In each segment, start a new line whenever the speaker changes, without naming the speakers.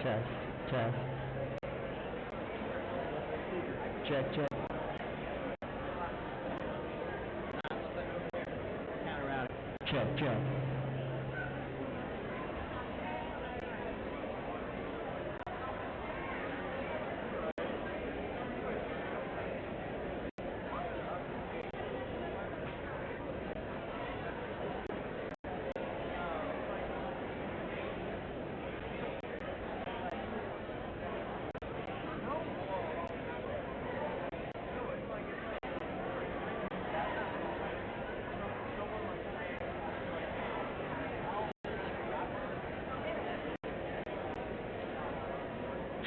Test, test. Check, check. Check, check.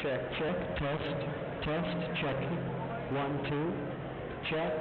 Check, check, test, check. 1, 2, check.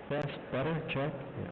Test, better, check. Yeah.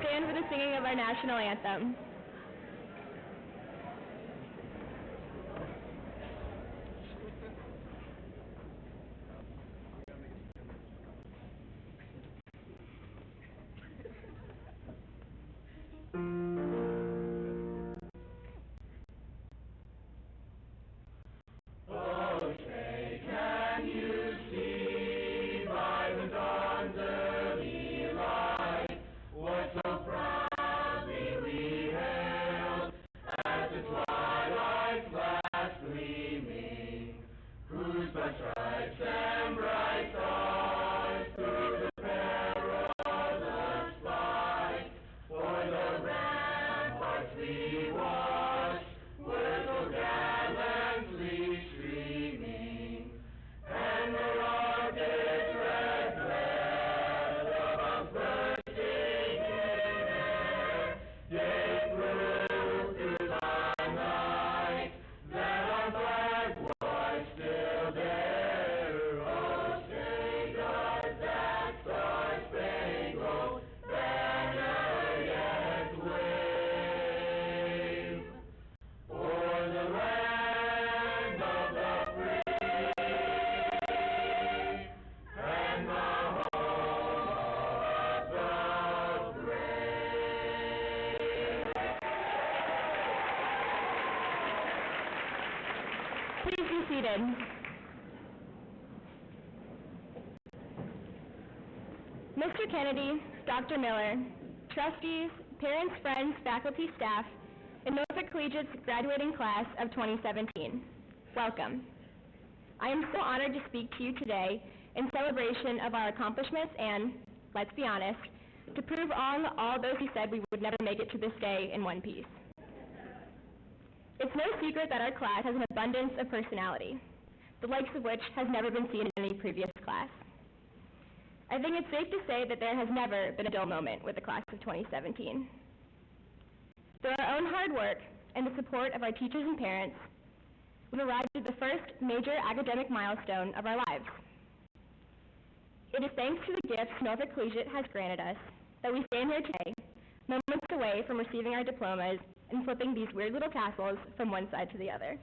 stand for the singing of our national anthem. Please be seated. Mr. Kennedy, Dr. Miller, trustees, parents, friends, faculty, staff, and Norfolk Collegiate's graduating class of 2017, welcome. I am so honored to speak to you today in celebration of our accomplishments and, let's be honest, to prove all those who said we would never make it to this day in one piece. It's no secret that our class has an abundance of personality, the likes of which has never been seen in any previous class. I think it's safe to say that there has never been a dull moment with the class of 2017. Through our own hard work and the support of our teachers and parents, we've arrived at the first major academic milestone of our lives. It is thanks to the gifts Norfolk Collegiate has granted us that we stand here today, moments away from receiving our diplomas and flipping these weird little castles from one side to the other.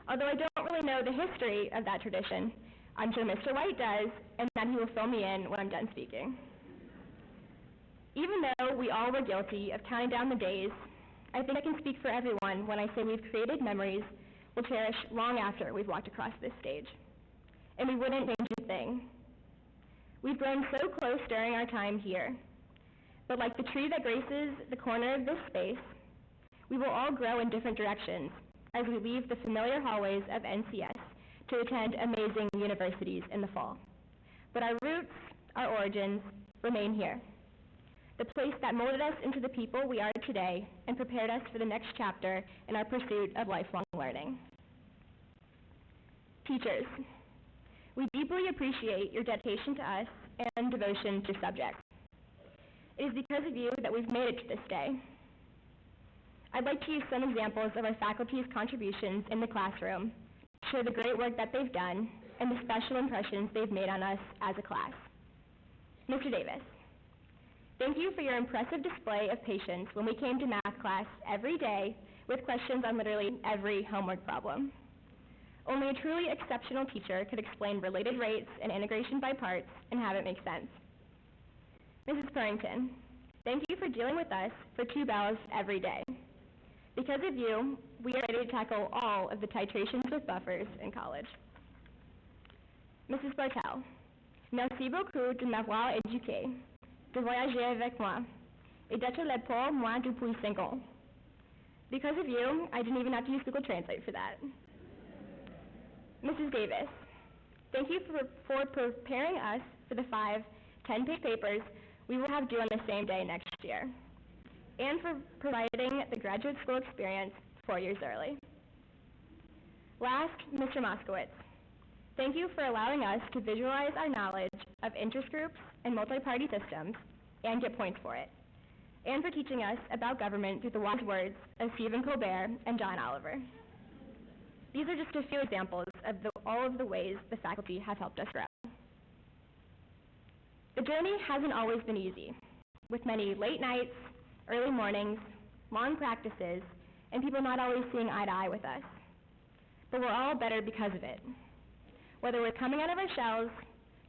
Although I don't really know the history of that tradition, I'm sure Mr. White does, and that he will fill me in when I'm done speaking. Even though we all were guilty of counting down the days, I think I can speak for everyone when I say we've created memories we'll cherish long after we've walked across this stage. And we wouldn't change a thing. We've grown so close during our time here, but like the tree that graces the corner of this space, we will all grow in different directions as we leave the familiar hallways of NCS to attend amazing universities in the fall. But our roots, our origins, remain here. The place that molded us into the people we are today and prepared us for the next chapter in our pursuit of lifelong learning. Teachers, we deeply appreciate your dedication to us and devotion to subject. It is because of you that we've made it to this day. I'd like to use some examples of our faculty's contributions in the classroom to show the great work that they've done and the special impressions they've made on us as a class. Mr. Davis, thank you for your impressive display of patience when we came to math class every day with questions on literally every homework problem. Only a truly exceptional teacher could explain related rates and integration by parts and have it make sense. Mrs. Purrington, thank you for dealing with us for 2 bells every day. Because of you, we are ready to tackle all of the titrations with buffers in college. Mrs. Bartel, merci beaucoup de m'avoir éduqué, de voyager avec moi, et d'être là pour moi depuis 5 ans. Because of you, I didn't even have to use Google Translate for that. Mrs. Davis, thank you for preparing us for the 5 10-page papers we will have due on the same day next year, and for providing the graduate school experience 4 years early. Last, Mr. Moskowitz, thank you for allowing us to visualize our knowledge of interest groups and multi-party systems and get points for it, and for teaching us about government through the wise words of Stephen Colbert and John Oliver. These are just a few examples of all of the ways the faculty have helped us grow. The journey hasn't always been easy. with many late nights, early mornings, long practices, and people not always seeing eye to eye with us. But we're all better because of it. Whether we're coming out of our shells,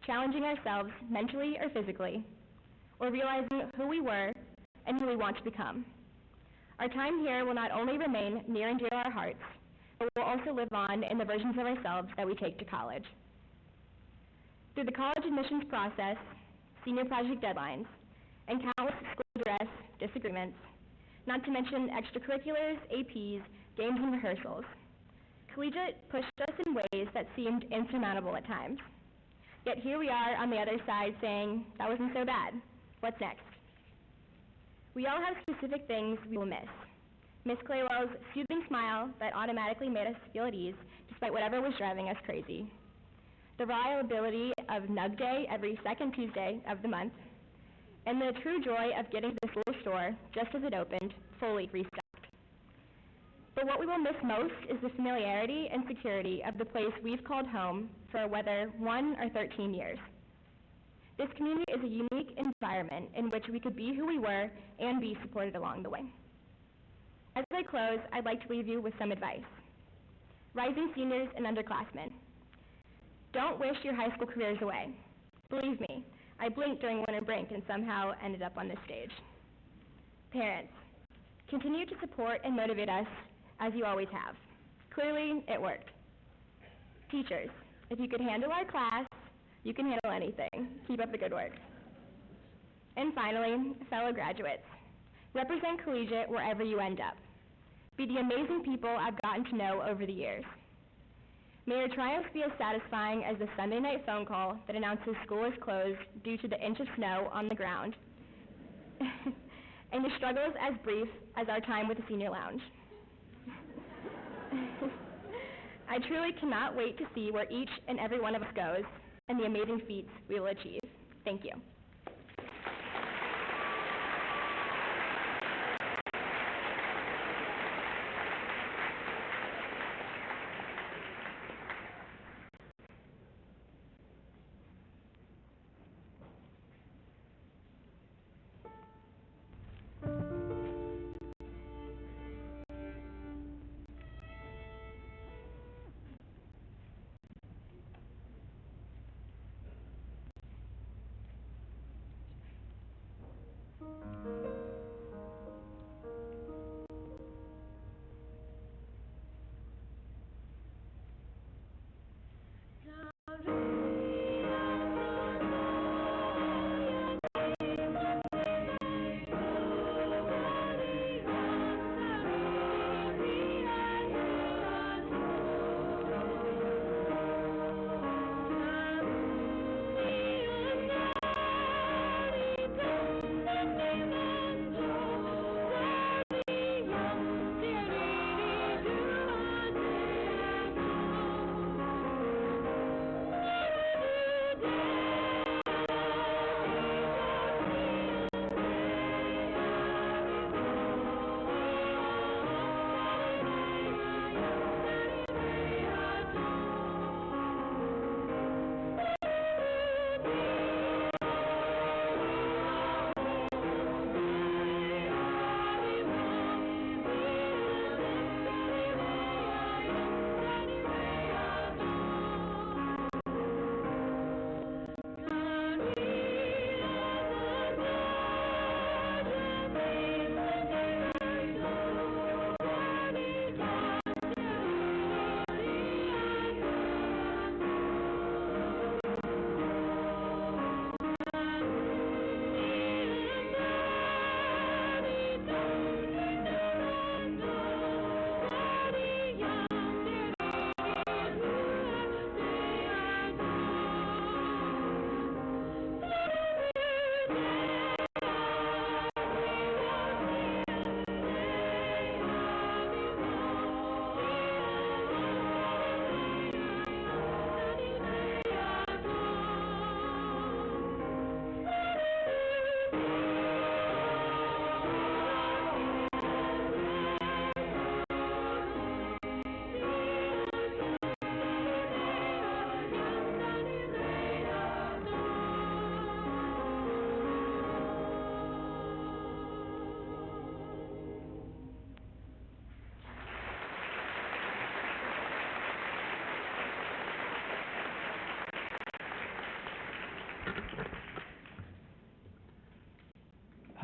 challenging ourselves mentally or physically, or realizing who we were and who we want to become. Our time here will not only remain near and dear to our hearts, but will also live on in the versions of ourselves that we take to college. Through the college admissions process, senior project deadlines, and countless school dress disagreements, not to mention extracurriculars, APs, games, and rehearsals, Collegiate pushed us in ways that seemed insurmountable at times. Yet here we are on the other side saying, that wasn't so bad. What's next? We all have specific things we will miss. Miss Claywell's soothing smile that automatically made us feel at ease despite whatever was driving us crazy. The reliability of Nug Day every second Tuesday of the month, and the true joy of getting to the school store just as it opened, fully restocked. But what we will miss most is the familiarity and security of the place we've called home for whether 1 or 13 years. This community is a unique environment in which we could be who we were and be supported along the way. As I close, I'd like to leave you with some advice. Rising seniors and underclassmen, don't wish your high school careers away. Believe me, I blinked during winter break and somehow ended up on this stage. Parents, continue to support and motivate us as you always have. Clearly, it worked. Teachers, if you could handle our class, you can handle anything. Keep up the good work. And finally, fellow graduates, represent Collegiate wherever you end up. Be the amazing people I've gotten to know over the years. May your triumphs be as satisfying as the Sunday night phone call that announces school is closed due to the inch of snow on the ground, and your struggles as brief as our time with the senior lounge. I truly cannot wait to see where each and every one of us goes and the amazing feats we will achieve. Thank you.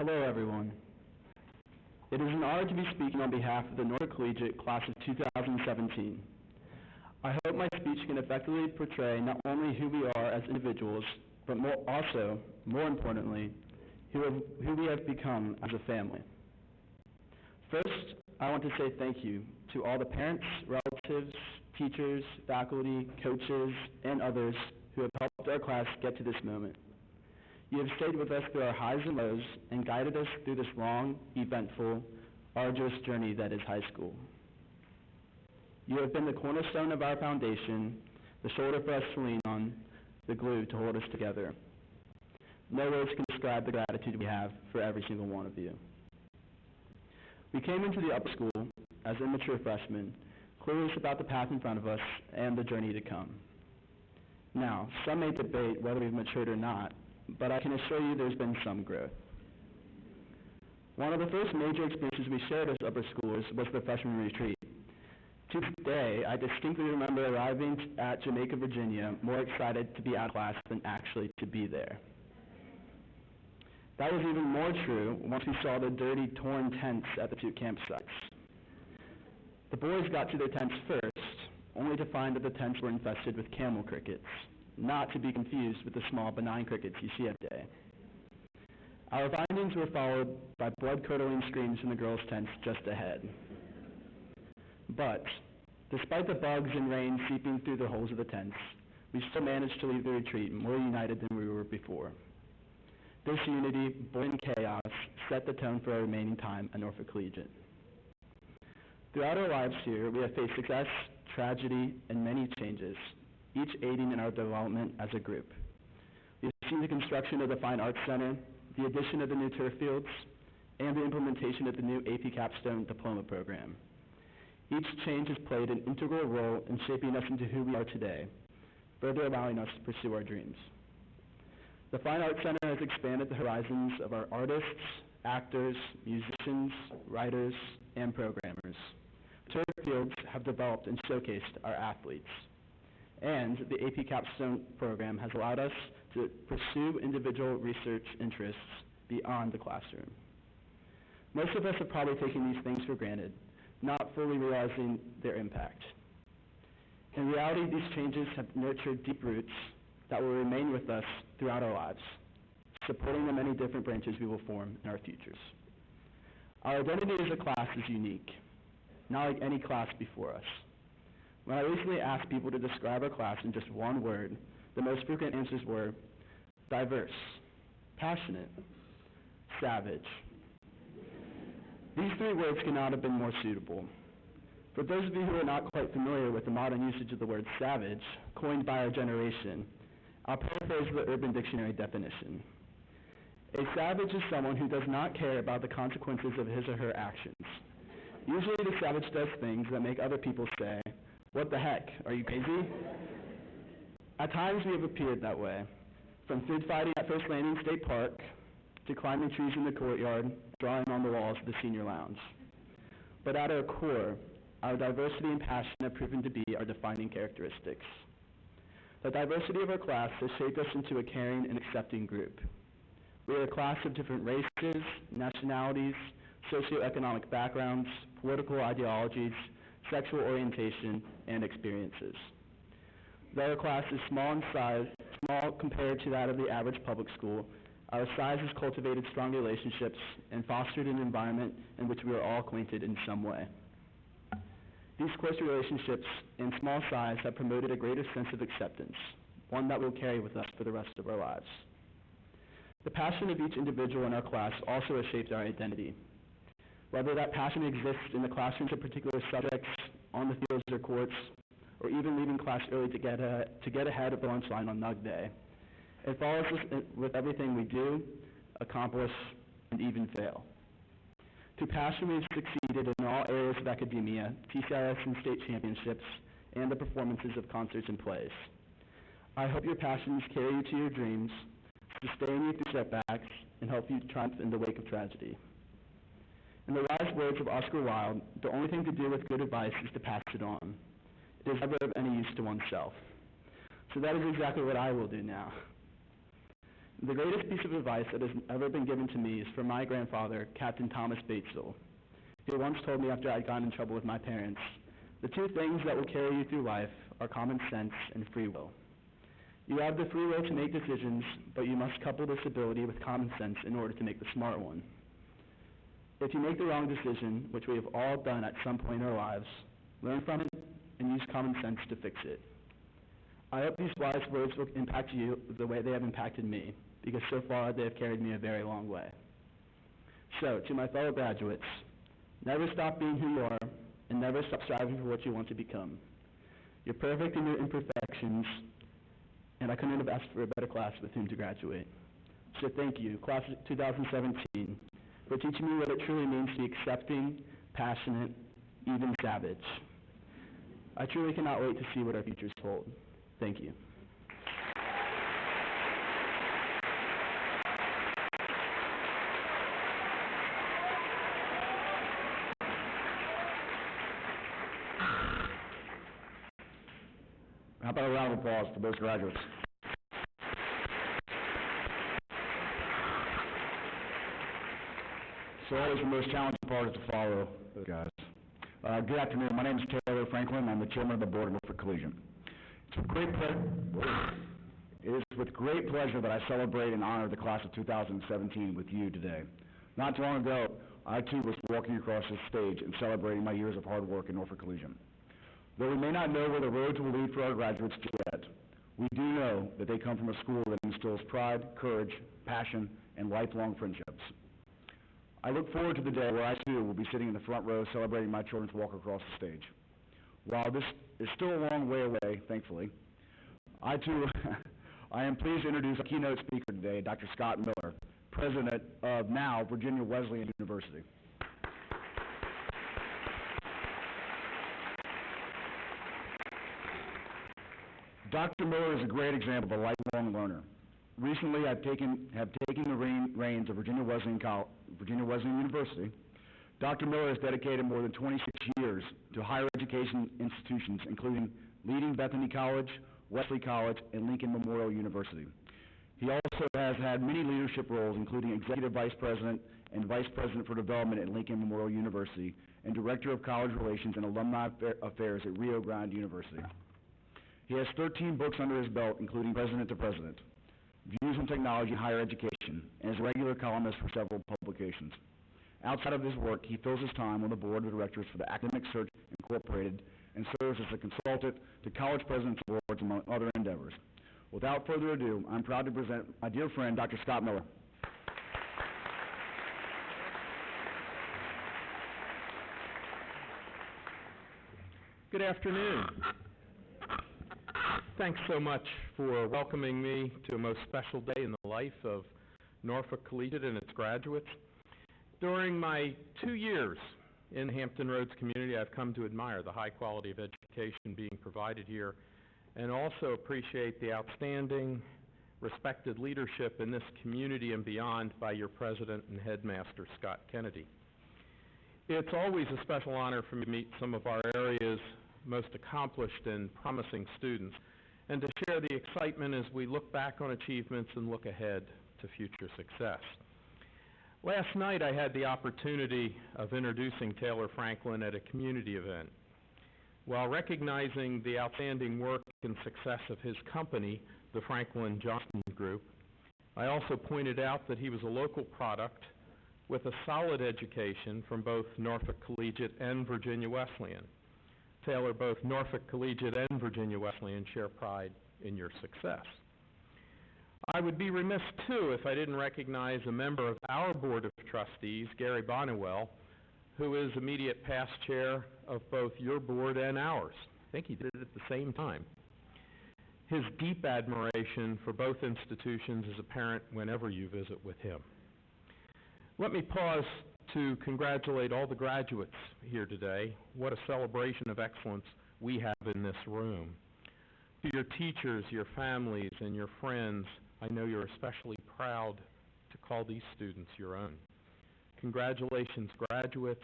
Hello, everyone. It is an honor to be speaking on behalf of the Norfolk Collegiate Class of 2017. I hope my speech can effectively portray not only who we are as individuals, but more importantly, who we have become as a family. First, I want to say thank you to all the parents, relatives, teachers, faculty, coaches, and others who have helped our class get to this moment. You have stayed with us through our highs and lows and guided us through this long, eventful, arduous journey that is high school. You have been the cornerstone of our foundation, the shoulder for us to lean on, the glue to hold us together. No words can describe the gratitude we have for every single one of you. We came into the upper school as immature freshmen, clueless about the path in front of us and the journey to come. Now, some may debate whether we've matured or not, but I can assure you there's been some growth. One of the first major experiences we shared as upper schoolers was the freshman retreat. To this day, I distinctly remember arriving at Jamaica, Virginia, more excited to be out of class than actually to be there. That was even more true once we saw the dirty, torn tents at the two campsites. The boys got to their tents first, only to find that the tents were infested with camel crickets, not to be confused with the small, benign crickets you see every day. Our findings were followed by blood-curdling screams from the girls' tents just ahead. But, despite the bugs and rain seeping through the holes of the tents, we still managed to leave the retreat more united than we were before. This unity, born in chaos, set the tone for our remaining time at Norfolk Collegiate. Throughout our lives here, we have faced success, tragedy, and many changes, each aiding in our development as a group. We have seen the construction of the Fine Arts Center, the addition of the new turf fields, and the implementation of the new AP Capstone Diploma program. Each change has played an integral role in shaping us into who we are today, further allowing us to pursue our dreams. The Fine Arts Center has expanded the horizons of our artists, actors, musicians, writers, and programmers. Turf fields have developed and showcased our athletes. And the AP Capstone program has allowed us to pursue individual research interests beyond the classroom. Most of us have probably taken these things for granted, not fully realizing their impact. In reality, these changes have nurtured deep roots that will remain with us throughout our lives, supporting the many different branches we will form in our futures. Our identity as a class is unique, not like any class before us. When I recently asked people to describe our class in just one word, the most frequent answers were diverse, passionate, savage. These three words could not have been more suitable. For those of you who are not quite familiar with the modern usage of the word savage, coined by our generation, I'll paraphrase the Urban Dictionary definition. A savage is someone who does not care about the consequences of his or her actions. Usually the savage does things that make other people say, "What the heck, are you crazy?" At times we have appeared that way, from food fighting at First Landing State Park, to climbing trees in the courtyard, drawing on the walls of the senior lounge. But at our core, our diversity and passion have proven to be our defining characteristics. The diversity of our class has shaped us into a caring and accepting group. We are a class of different races, nationalities, socioeconomic backgrounds, political ideologies, sexual orientation, and experiences. Though our class is small compared to that of the average public school, our size has cultivated strong relationships and fostered an environment in which we are all acquainted in some way. These close relationships and small size have promoted a greater sense of acceptance, one that we'll carry with us for the rest of our lives. The passion of each individual in our class also has shaped our identity. Whether that passion exists in the classrooms of particular subjects, on the fields or courts, or even leaving class early to get ahead of the lunch line on Nug Day, it follows us with everything we do, accomplish, and even fail. Through passion, we've succeeded in all areas of academia, TCIS and state championships, and the performances of concerts and plays. I hope your passions carry you to your dreams, sustain you through setbacks, and help you triumph in the wake of tragedy. In the wise words of Oscar Wilde, the only thing to do with good advice is to pass it on. It is never of any use to oneself. So that is exactly what I will do now. The greatest piece of advice that has ever been given to me is from my grandfather, Captain Thomas Batesville. He once told me after I'd gotten in trouble with my parents, the two things that will carry you through life are common sense and free will. You have the free will to make decisions, but you must couple this ability with common sense in order to make the smart one. If you make the wrong decision, which we have all done at some point in our lives, learn from it and use common sense to fix it. I hope these wise words will impact you the way they have impacted me, because so far they have carried me a very long way. So, to my fellow graduates, never stop being who you are, and never stop striving for what you want to become. You're perfect in your imperfections, and I couldn't have asked for a better class with whom to graduate. So thank you, class of 2017, for teaching me what it truly means to be accepting, passionate, even savage. I truly cannot wait to see what our futures hold. Thank you.
How about a round of applause for those graduates? So always the most challenging part is to follow those guys. Good afternoon. My name is Taylor Franklin. I'm the chairman of the board of Norfolk Collegiate. It is with great pleasure that I celebrate and honor the class of 2017 with you today. Not too long ago, I too was walking across this stage and celebrating my years of hard work in Norfolk Collegiate. Though we may not know where the roads will lead for our graduates yet, we do know that they come from a school that instills pride, courage, passion, and lifelong friendships. I look forward to the day where I too will be sitting in the front row celebrating my children's walk across the stage. While this is still a long way away, thankfully, I am pleased to introduce our keynote speaker today, Dr. Scott Miller, president of now Virginia Wesleyan University. Dr. Miller is a great example of a lifelong learner. Recently, have taken the reins of Virginia Wesleyan University. Dr. Miller has dedicated more than 26 years to higher education institutions, including leading Bethany College, Wesley College, and Lincoln Memorial University. He also has had many leadership roles, including Executive Vice President and Vice President for Development at Lincoln Memorial University, and Director of College Relations and Alumni Affairs at Rio Grande University. He has 13 books under his belt, including President to President, Views on Technology and Higher Education, and is a regular columnist for several publications. Outside of his work, he fills his time on the board of directors for the Academic Search Incorporated and serves as a consultant to College Presidents Awards, among other endeavors. Without further ado, I'm proud to present my dear friend, Dr. Scott Miller.
Good afternoon. Thanks so much for welcoming me to a most special day in the life of Norfolk Collegiate and its graduates. During my 2 years in the Hampton Roads community, I've come to admire the high quality of education being provided here and also appreciate the outstanding, respected leadership in this community and beyond by your president and headmaster, Scott Kennedy. It's always a special honor for me to meet some of our area's most accomplished and promising students, and to share the excitement as we look back on achievements and look ahead to future success. Last night I had the opportunity of introducing Taylor Franklin at a community event. While recognizing the outstanding work and success of his company, the Franklin Johnson Group, I also pointed out that he was a local product with a solid education from both Norfolk Collegiate and Virginia Wesleyan. Taylor, both Norfolk Collegiate and Virginia Wesleyan share pride in your success. I would be remiss, too, if I didn't recognize a member of our Board of Trustees, Gary Bonnewell, who is immediate past chair of both your board and ours. I think he did it at the same time. His deep admiration for both institutions is apparent whenever you visit with him. Let me pause to congratulate all the graduates here today. What a celebration of excellence we have in this room. To your teachers, your families, and your friends, I know you're especially proud to call these students your own. Congratulations, graduates,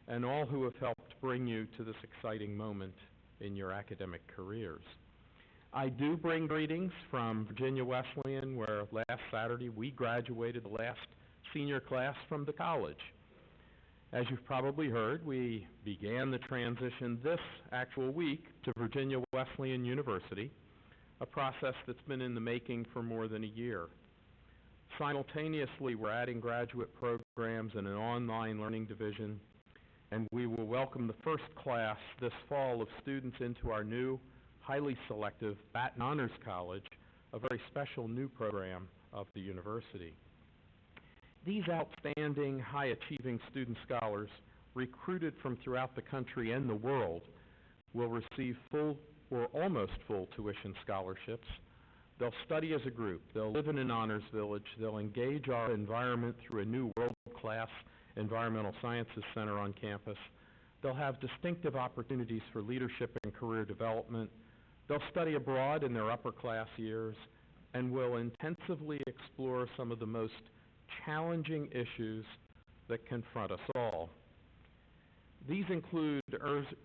and all who have helped bring you to this exciting moment in your academic careers. I do bring greetings from Virginia Wesleyan, where last Saturday we graduated the last senior class from the college. As you've probably heard, we began the transition this actual week to Virginia Wesleyan University, a process that's been in the making for more than a year. Simultaneously, we're adding graduate programs and an online learning division, and we will welcome the first class this fall of students into our new, highly selective Baton Honors College, a very special new program of the university. These outstanding, high-achieving student scholars, recruited from throughout the country and the world, will receive full or almost full tuition scholarships. They'll study as a group, they'll live in an honors village, they'll engage our environment through a new world-class environmental sciences center on campus. They'll have distinctive opportunities for leadership and career development. They'll study abroad in their upper class years and will intensively explore some of the most challenging issues that confront us all. These include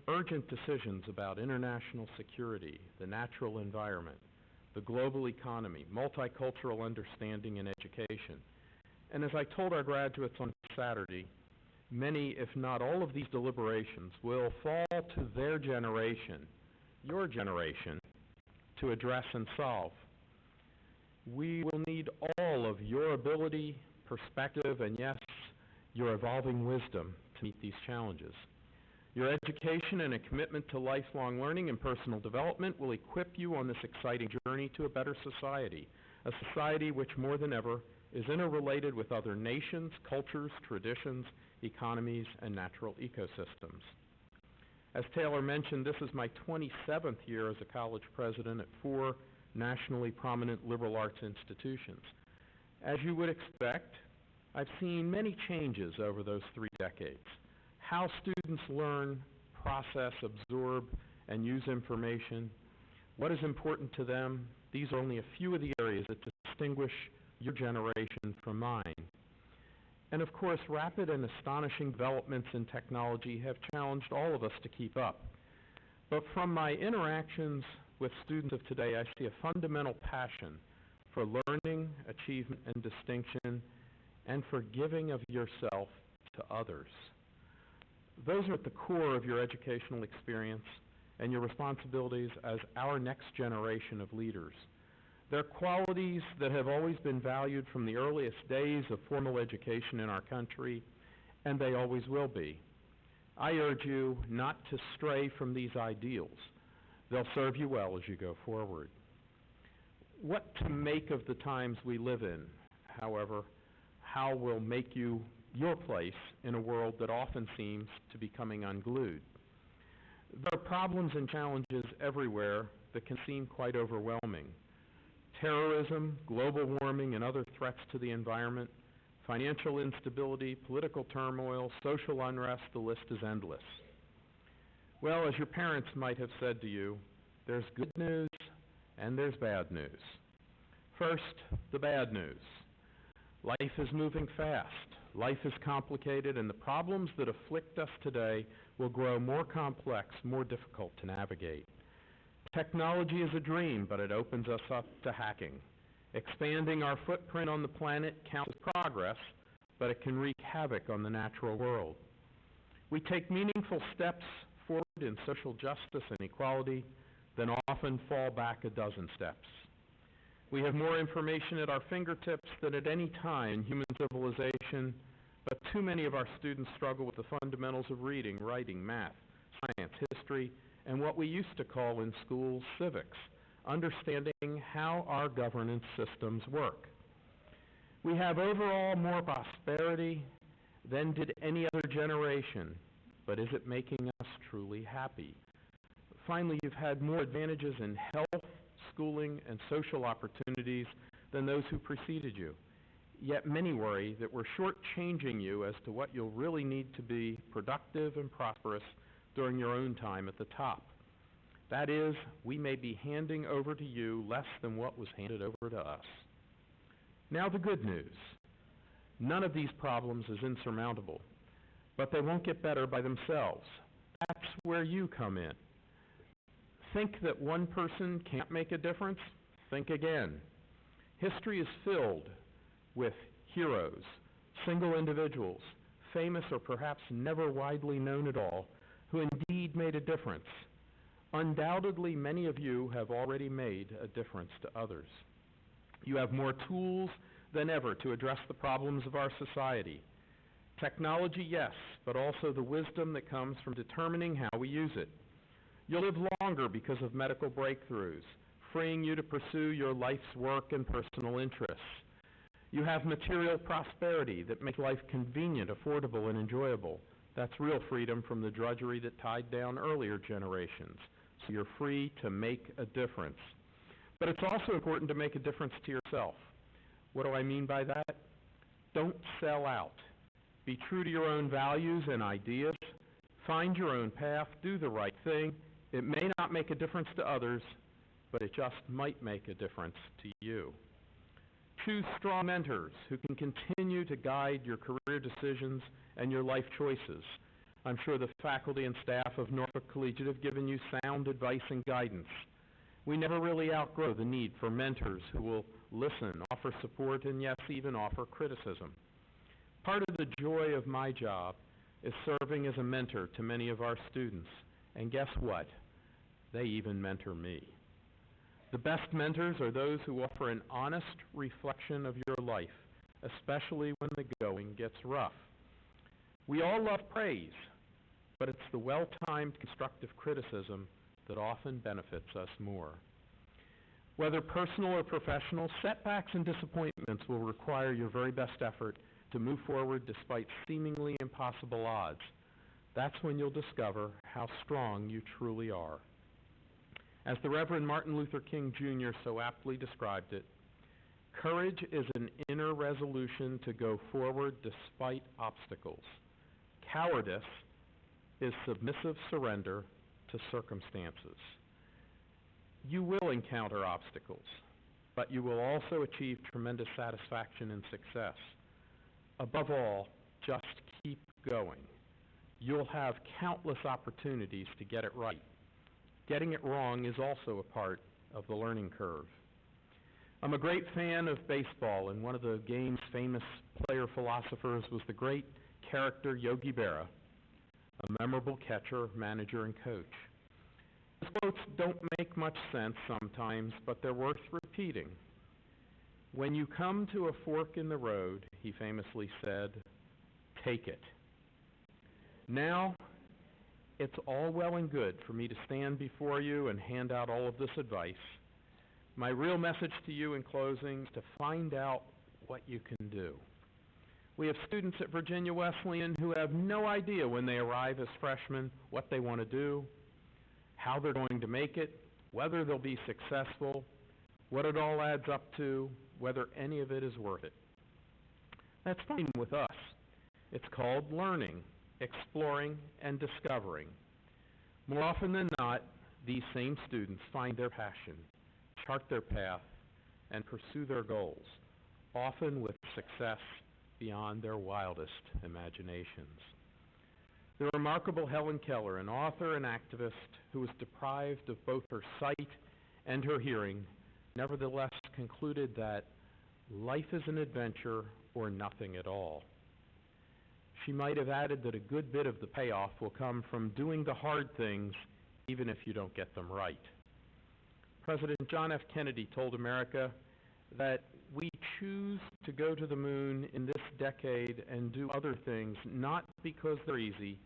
urgent decisions about international security, the natural environment, the global economy, multicultural understanding, and education. And as I told our graduates on Saturday, many, if not all of these deliberations will fall to their generation, your generation, to address and solve. We will need all of your ability, perspective, and yes, your evolving wisdom to meet these challenges. Your education and a commitment to lifelong learning and personal development will equip you on this exciting journey to a better society, a society which more than ever is interrelated with other nations, cultures, traditions, economies, and natural ecosystems. As Taylor mentioned, this is my 27th year as a college president at 4 nationally prominent liberal arts institutions. As you would expect, I've seen many changes over those 3 decades. How students learn, process, absorb, and use information, what is important to them, these are only a few of the areas that distinguish your generation from mine. And of course, rapid and astonishing developments in technology have challenged all of us to keep up. But from my interactions with students of today, I see a fundamental passion for learning, achievement, and distinction, and for giving of yourself to others. Those are at the core of your educational experience and your responsibilities as our next generation of leaders. They're qualities that have always been valued from the earliest days of formal education in our country, and they always will be. I urge you not to stray from these ideals. They'll serve you well as you go forward. What to make of the times we live in, however, how will make you your place in a world that often seems to be coming unglued. There are problems and challenges everywhere that can seem quite overwhelming. Terrorism, global warming, and other threats to the environment, financial instability, political turmoil, social unrest, the list is endless. Well, as your parents might have said to you, there's good news and there's bad news. First, the bad news. Life is moving fast. Life is complicated, and the problems that afflict us today will grow more complex, more difficult to navigate. Technology is a dream, but it opens us up to hacking. Expanding our footprint on the planet counts as progress, but it can wreak havoc on the natural world. We take meaningful steps forward in social justice and equality, then often fall back a dozen steps. We have more information at our fingertips than at any time in human civilization, but too many of our students struggle with the fundamentals of reading, writing, math, science, history, and what we used to call in schools civics, understanding how our governance systems work. We have overall more prosperity than did any other generation, but is it making us truly happy? Finally, you've had more advantages in health, schooling, and social opportunities than those who preceded you. Yet many worry that we're shortchanging you as to what you'll really need to be productive and prosperous during your own time at the top. That is, we may be handing over to you less than what was handed over to us. Now the good news. None of these problems is insurmountable, but they won't get better by themselves. That's where you come in. Think that one person can't make a difference? Think again. History is filled with heroes, single individuals, famous or perhaps never widely known at all, who indeed made a difference. Undoubtedly, many of you have already made a difference to others. You have more tools than ever to address the problems of our society. Technology, yes, but also the wisdom that comes from determining how we use it. You'll live longer because of medical breakthroughs, freeing you to pursue your life's work and personal interests. You have material prosperity that makes life convenient, affordable, and enjoyable. That's real freedom from the drudgery that tied down earlier generations. So you're free to make a difference. But it's also important to make a difference to yourself. What do I mean by that? Don't sell out. Be true to your own values and ideas. Find your own path. Do the right thing. It may not make a difference to others, but it just might make a difference to you. Choose strong mentors who can continue to guide your career decisions and your life choices. I'm sure the faculty and staff of Norfolk Collegiate have given you sound advice and guidance. We never really outgrow the need for mentors who will listen, offer support, and yes, even offer criticism. Part of the joy of my job is serving as a mentor to many of our students. And guess what? They even mentor me. The best mentors are those who offer an honest reflection of your life, especially when the going gets rough. We all love praise, but it's the well-timed constructive criticism that often benefits us more. Whether personal or professional, setbacks and disappointments will require your very best effort to move forward despite seemingly impossible odds. That's when you'll discover how strong you truly are. As the Reverend Martin Luther King Jr. so aptly described it, courage is an inner resolution to go forward despite obstacles. Cowardice is submissive surrender to circumstances. You will encounter obstacles, but you will also achieve tremendous satisfaction and success. Above all, just keep going. You'll have countless opportunities to get it right. Getting it wrong is also a part of the learning curve. I'm a great fan of baseball, and one of the game's famous player philosophers was the great character Yogi Berra, a memorable catcher, manager, and coach. His quotes don't make much sense sometimes, but they're worth repeating. When you come to a fork in the road, he famously said, take it. Now, it's all well and good for me to stand before you and hand out all of this advice. My real message to you in closing is to find out what you can do. We have students at Virginia Wesleyan who have no idea when they arrive as freshmen what they want to do, how they're going to make it, whether they'll be successful, what it all adds up to, whether any of it is worth it. That's fine with us. It's called learning, exploring, and discovering. More often than not, these same students find their passion, chart their path, and pursue their goals, often with success beyond their wildest imaginations. The remarkable Helen Keller, an author and activist who was deprived of both her sight and her hearing, nevertheless concluded that life is an adventure or nothing at all. She might have added that a good bit of the payoff will come from doing the hard things even if you don't get them right. President John F. Kennedy told America that we choose to go to the moon in this decade and do other things not because they're easy,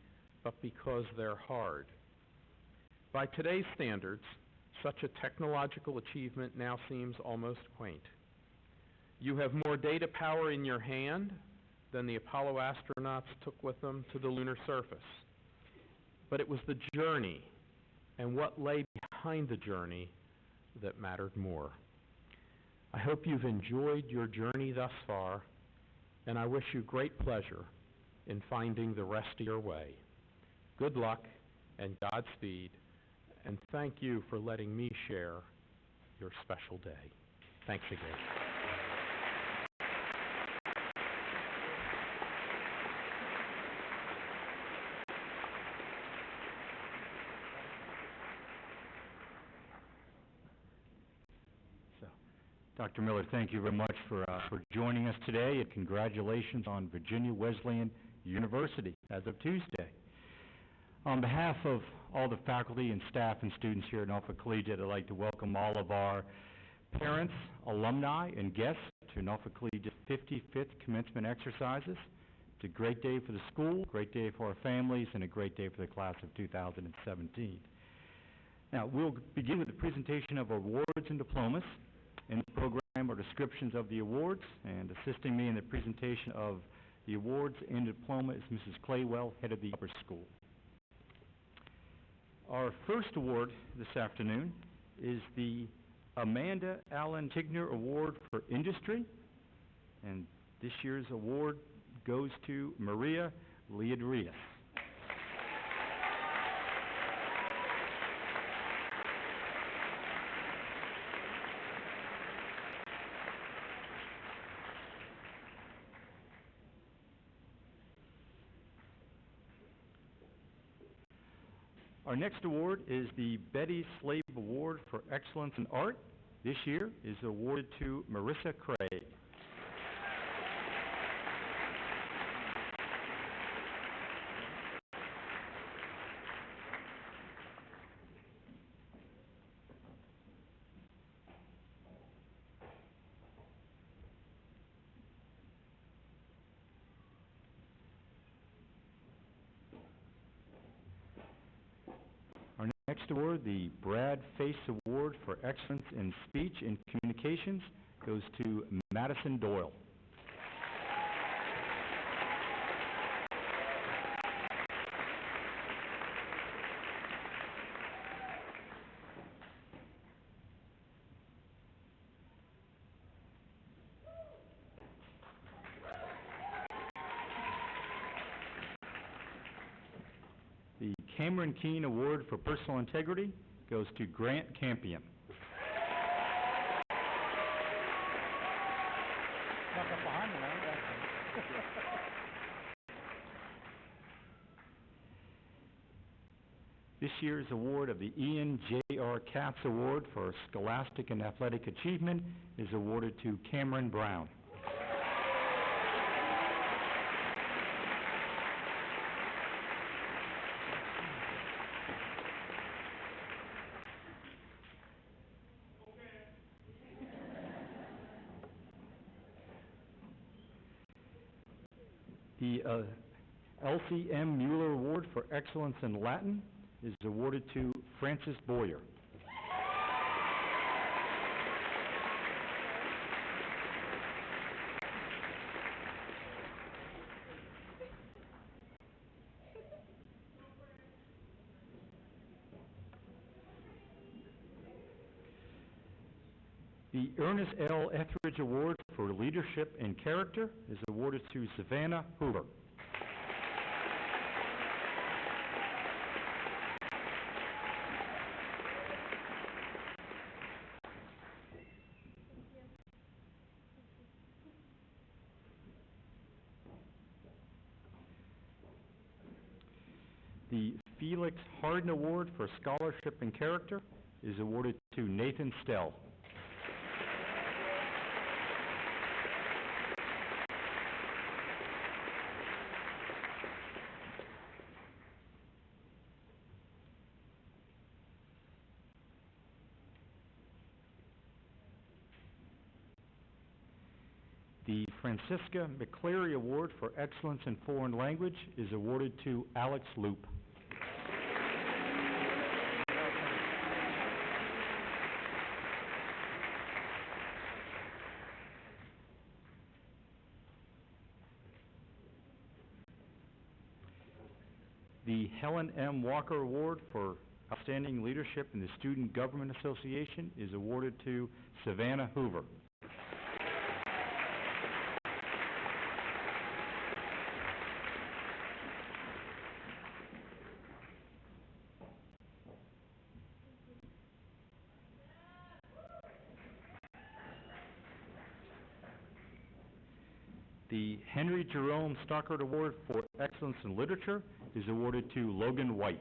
but because they're hard. By today's standards, such a technological achievement now seems almost quaint. You have more data power in your hand than the Apollo astronauts took with them to the lunar surface. But it was the journey and what lay behind the journey that mattered more. I hope you've enjoyed your journey thus far, and I wish you great pleasure in finding the rest of your way. Good luck and Godspeed, and thank you for letting me share your special day. Thanks again.
Dr. Miller, thank you very much for joining us today, and congratulations on Virginia Wesleyan University as of Tuesday. On behalf of all the faculty and staff and students here at Norfolk Collegiate, I'd like to welcome all of our parents, alumni, and guests to Norfolk Collegiate's 55th commencement exercises. It's a great day for the school, great day for our families, and a great day for the class of 2017. Now, we'll begin with the presentation of awards and diplomas. In the program are descriptions of the awards, and assisting me in the presentation of the awards and diploma is Mrs. Claywell, head of the upper school. Our first award this afternoon is the Amanda Allen Tigner Award for Industry, and this year's award goes to Maria Leodrias. Our next award is the Betty Slave Award for Excellence in Art. This year is awarded to Marissa Craig. Our next award, the Brad Face Award for Excellence in Speech and Communications, goes to Madison Doyle. The Cameron Keene Award for Personal Integrity goes to Grant Campion. This year's award of the Ian J.R. Katz Award for Scholastic and Athletic Achievement is awarded to Cameron Brown. The LCM Mueller Award for Excellence in Latin is awarded to Francis Boyer. The Ernest L. Etheridge Award for Leadership and Character is awarded to Savannah Hoover. The Felix Hardin Award for Scholarship and Character is awarded to Nathan Stell. The Francisca McCleary Award for Excellence in Foreign Language is awarded to Alex Loop. The Helen M. Walker Award for Outstanding Leadership in the Student Government Association is awarded to Savannah Hoover. The Henry Jerome Stockard Award for Excellence in Literature is awarded to Logan White.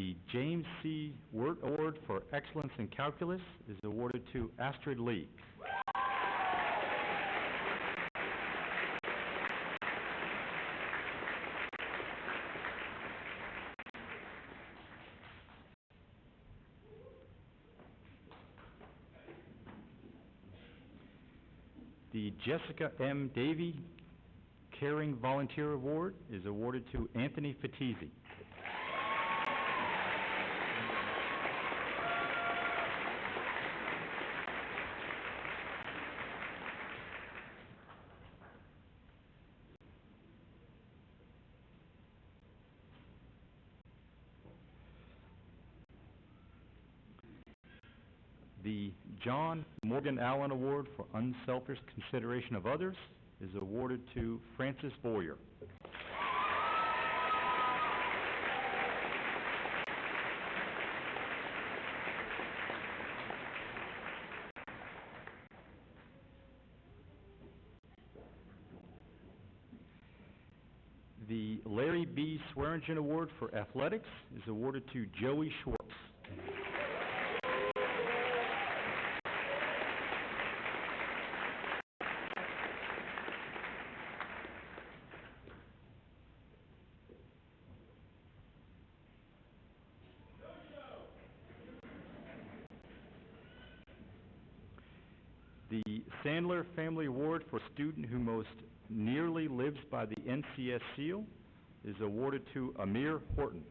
The James C. Wirt Award for Excellence in Calculus is awarded to Astrid Lee. The Jessica M. Davey Caring Volunteer Award is awarded to Anthony Fatizzi. The John Morgan Allen Award for Unselfish Consideration of Others is awarded to Francis Boyer. The Larry B. Swearingen Award for Athletics is awarded to Joey Schwartz. The Sandler Family Award for Student Who Most Nearly Lives by the NCS Seal is awarded to Amir Horton.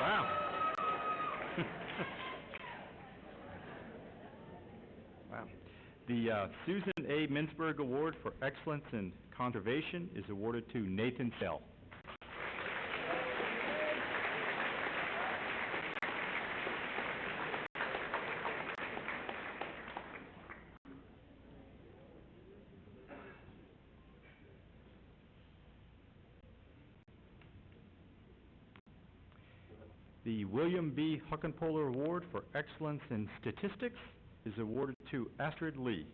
Wow. Wow. The Susan A. Mintzberg Award for Excellence in Conservation is awarded to Nathan Sell. The William B. Huckenpohler Award for Excellence in Statistics is awarded to Astrid Lee.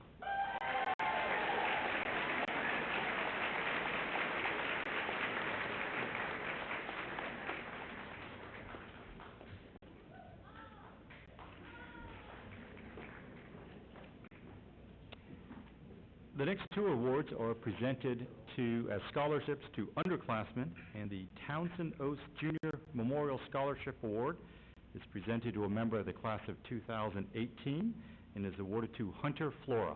The next two awards are presented as scholarships to underclassmen, and the Townsend Oaks Junior Memorial Scholarship Award is presented to a member of the class of 2018 and is awarded to Hunter Flora.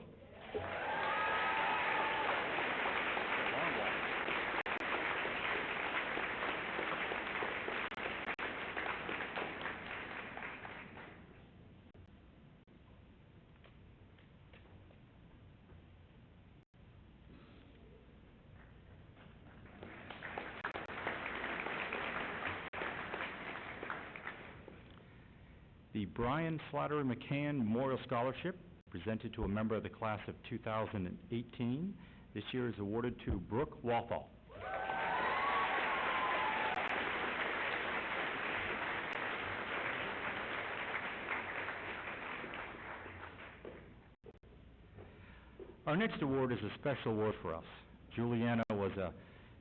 The Brian Slattery McCann Memorial Scholarship, presented to a member of the class of 2018, this year is awarded to Brooke Walthall. Our next award is a special award for us. Juliana was a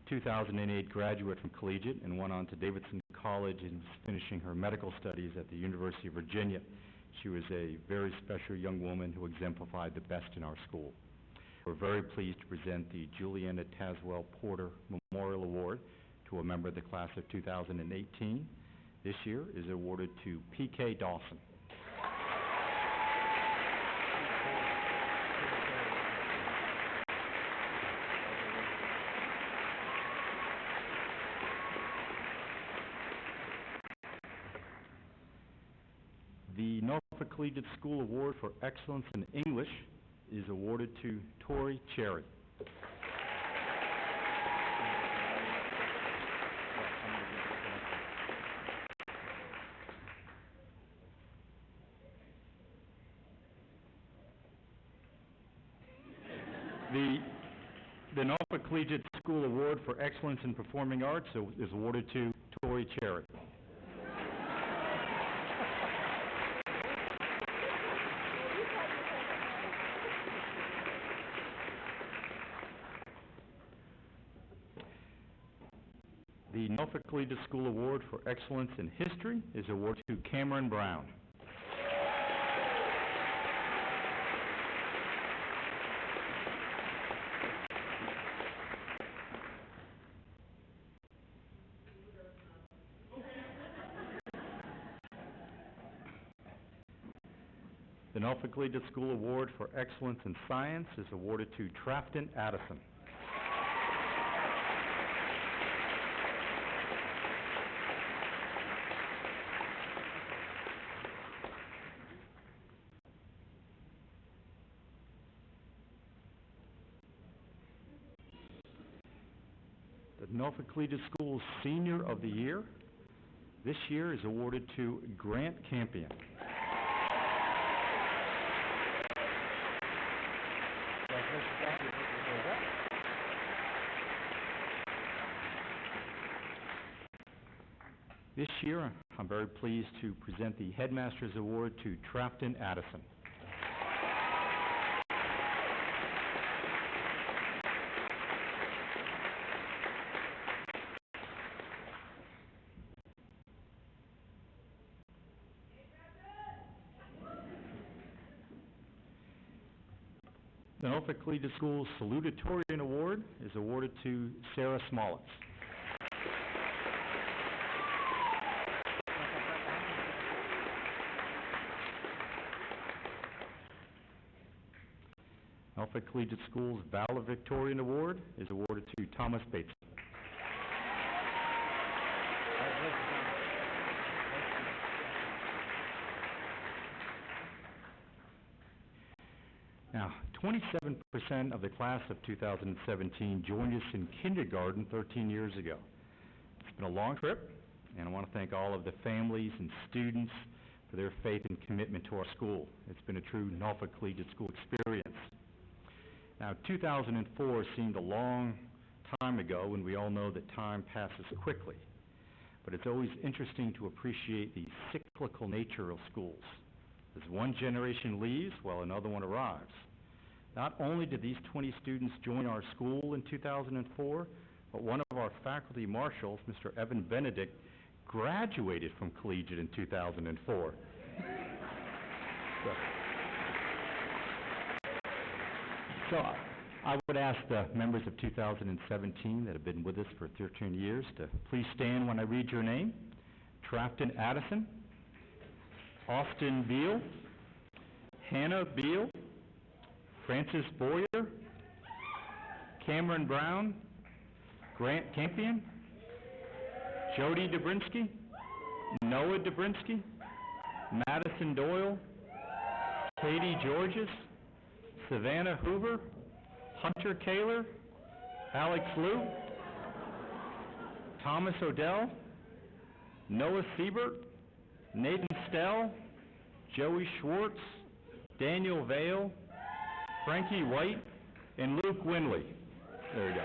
2008 graduate from Collegiate and went on to Davidson College and is finishing her medical studies at the University of Virginia. She was a very special young woman who exemplified the best in our school. We're very pleased to present the Juliana Tazewell Porter Memorial Award to a member of the class of 2018. This year is awarded to P.K. Dawson. The Norfolk Collegiate School Award for Excellence in English is awarded to Tori Cherry. The Norfolk Collegiate School Award for Excellence in Performing Arts is awarded to Tori Cherry. The Norfolk Collegiate School Award for Excellence in History is awarded to Cameron Brown. The Norfolk Collegiate School Award for Excellence in Science is awarded to Trafton Addison. The Norfolk Collegiate School's Senior of the Year this year is awarded to Grant Campion. This year, I'm very pleased to present the Headmaster's Award to Trafton Addison. The Norfolk Collegiate School's Salutatorian Award is awarded to Sarah Smolitz. Norfolk Collegiate School's Valedictorian Award is awarded to Thomas Bates. Now, 27% of the class of 2017 joined us in kindergarten 13 years ago. It's been a long trip, and I want to thank all of the families and students for their faith and commitment to our school. It's been a true Norfolk Collegiate School experience. Now, 2004 seemed a long time ago, and we all know that time passes quickly. But it's always interesting to appreciate the cyclical nature of schools. As one generation leaves, while another one arrives. Not only did these 20 students join our school in 2004, but one of our faculty marshals, Mr. Evan Benedict, graduated from Collegiate in 2004. So I would ask the members of 2017 that have been with us for 13 years to please stand when I read your name. Trafton Addison, Austin Beal, Hannah Beal, Francis Boyer, Cameron Brown, Grant Campion, Jody Dobrinsky, Noah Dobrinsky, Madison Doyle, Katie Georges, Savannah Hoover, Hunter Kaler, Alex Liu, Thomas Odell, Noah Siebert, Nathan Stell, Joey Schwartz, Daniel Vale, Frankie White, and Luke Winley. There we go.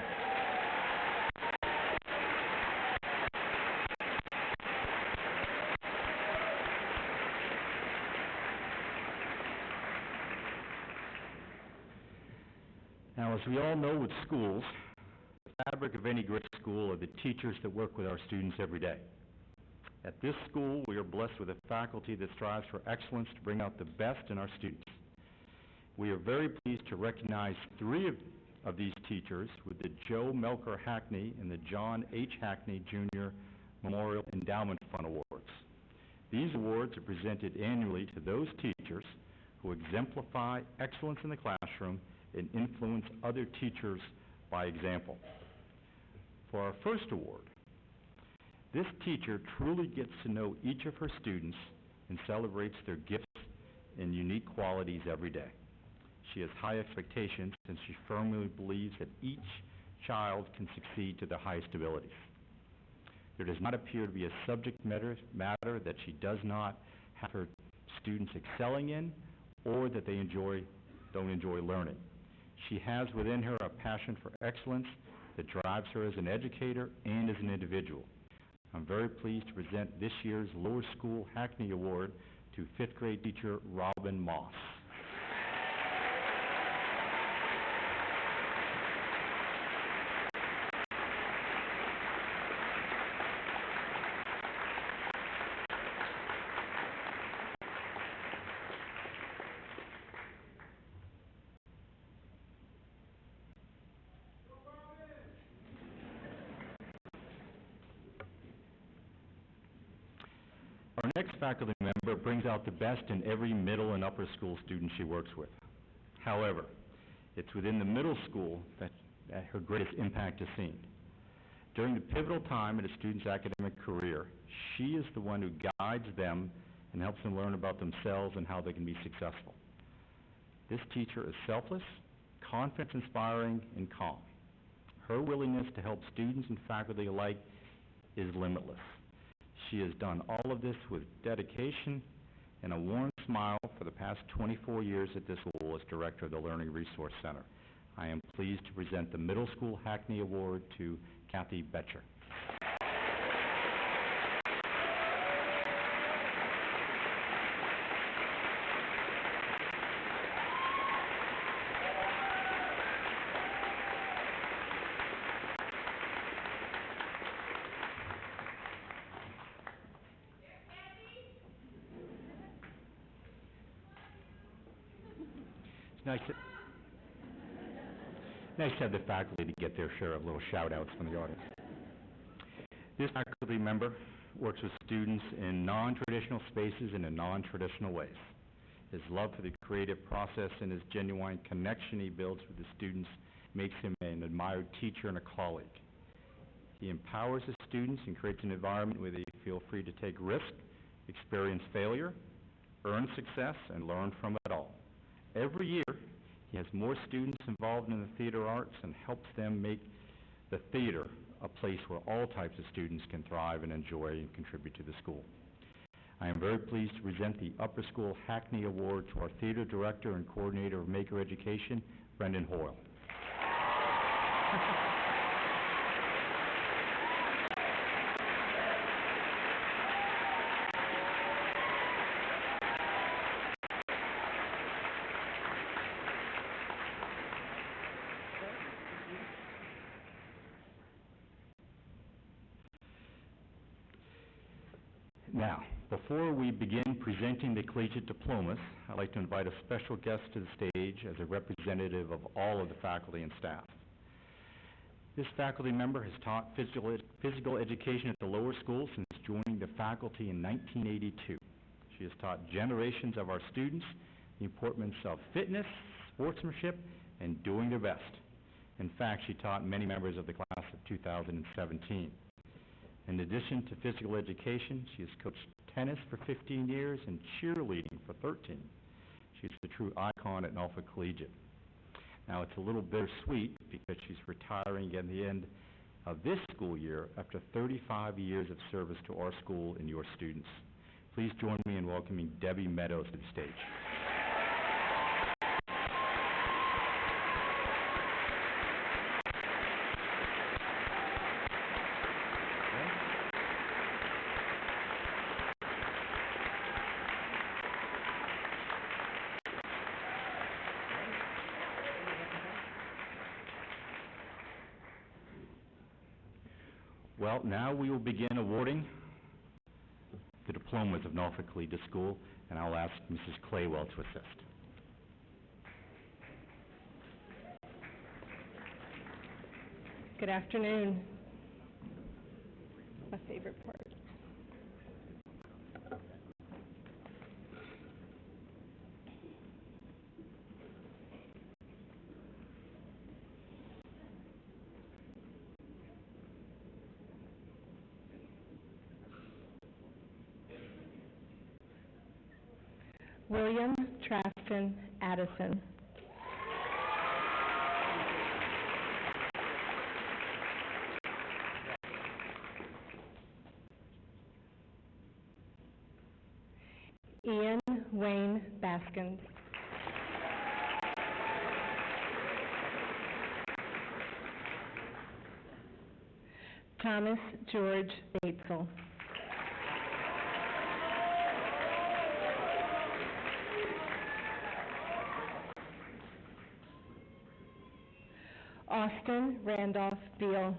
Now, as we all know with schools, the fabric of any great school are the teachers that work with our students every day. At this school, we are blessed with a faculty that strives for excellence to bring out the best in our students. We are very pleased to recognize 3 of these teachers with the Joe Melker Hackney and the John H. Hackney Jr. Memorial Endowment Fund Awards. These awards are presented annually to those teachers who exemplify excellence in the classroom and influence other teachers by example. For our first award, this teacher truly gets to know each of her students and celebrates their gifts and unique qualities every day. She has high expectations, and she firmly believes that each child can succeed to their highest abilities. There does not appear to be a subject matter that she does not have her students excelling in, or that they don't enjoy learning. She has within her a passion for excellence that drives her as an educator and as an individual. I'm very pleased to present this year's Lower School Hackney Award to 5th grade teacher Robin Moss. next faculty member brings out the best in every middle and upper school student she works with. However, it's within the middle school that her greatest impact is seen. During the pivotal time in a student's academic career, she is the one who guides them and helps them learn about themselves and how they can be successful. This teacher is selfless, confidence-inspiring, and calm. Her willingness to help students and faculty alike is limitless. She has done all of this with dedication and a warm smile for the past 24 years at this school as director of the Learning Resource Center. I am pleased to present the Middle School Hackney Award to Kathy Betcher. Nice to have the faculty to get their share of little shout-outs from the audience. This faculty member works with students in non-traditional spaces and in non-traditional ways. His love for the creative process and his genuine connection he builds with the students makes him an admired teacher and a colleague. He empowers his students and creates an environment where they feel free to take risks, experience failure, earn success, and learn from it all. Every year, he has more students involved in the theater arts and helps them make the theater a place where all types of students can thrive and enjoy and contribute to the school. I am very pleased to present the Upper School Hackney Award to our theater director and coordinator of Maker Education, Brendan Hoyle. Now, before we begin presenting the collegiate diplomas, I'd like to invite a special guest to the stage as a representative of all of the faculty and staff. This faculty member has taught physical education at the lower school since joining the faculty in 1982. She has taught generations of our students the importance of fitness, sportsmanship, and doing their best. In fact, she taught many members of the class of 2017. In addition to physical education, she has coached tennis for 15 years and cheerleading for 13. She's a true icon at Norfolk Collegiate. Now, it's a little bittersweet because she's retiring at the end of this school year after 35 years of service to our school and your students. Please join me in welcoming Debbie Meadows to the stage. Well, now we will begin awarding the diplomas of Norfolk Collegiate School, and I'll ask Mrs. Claywell to assist.
Good afternoon. My favorite part. William Trafton Addison. Ian Wayne Baskins. Thomas George Batesel. Austin Randolph Beal.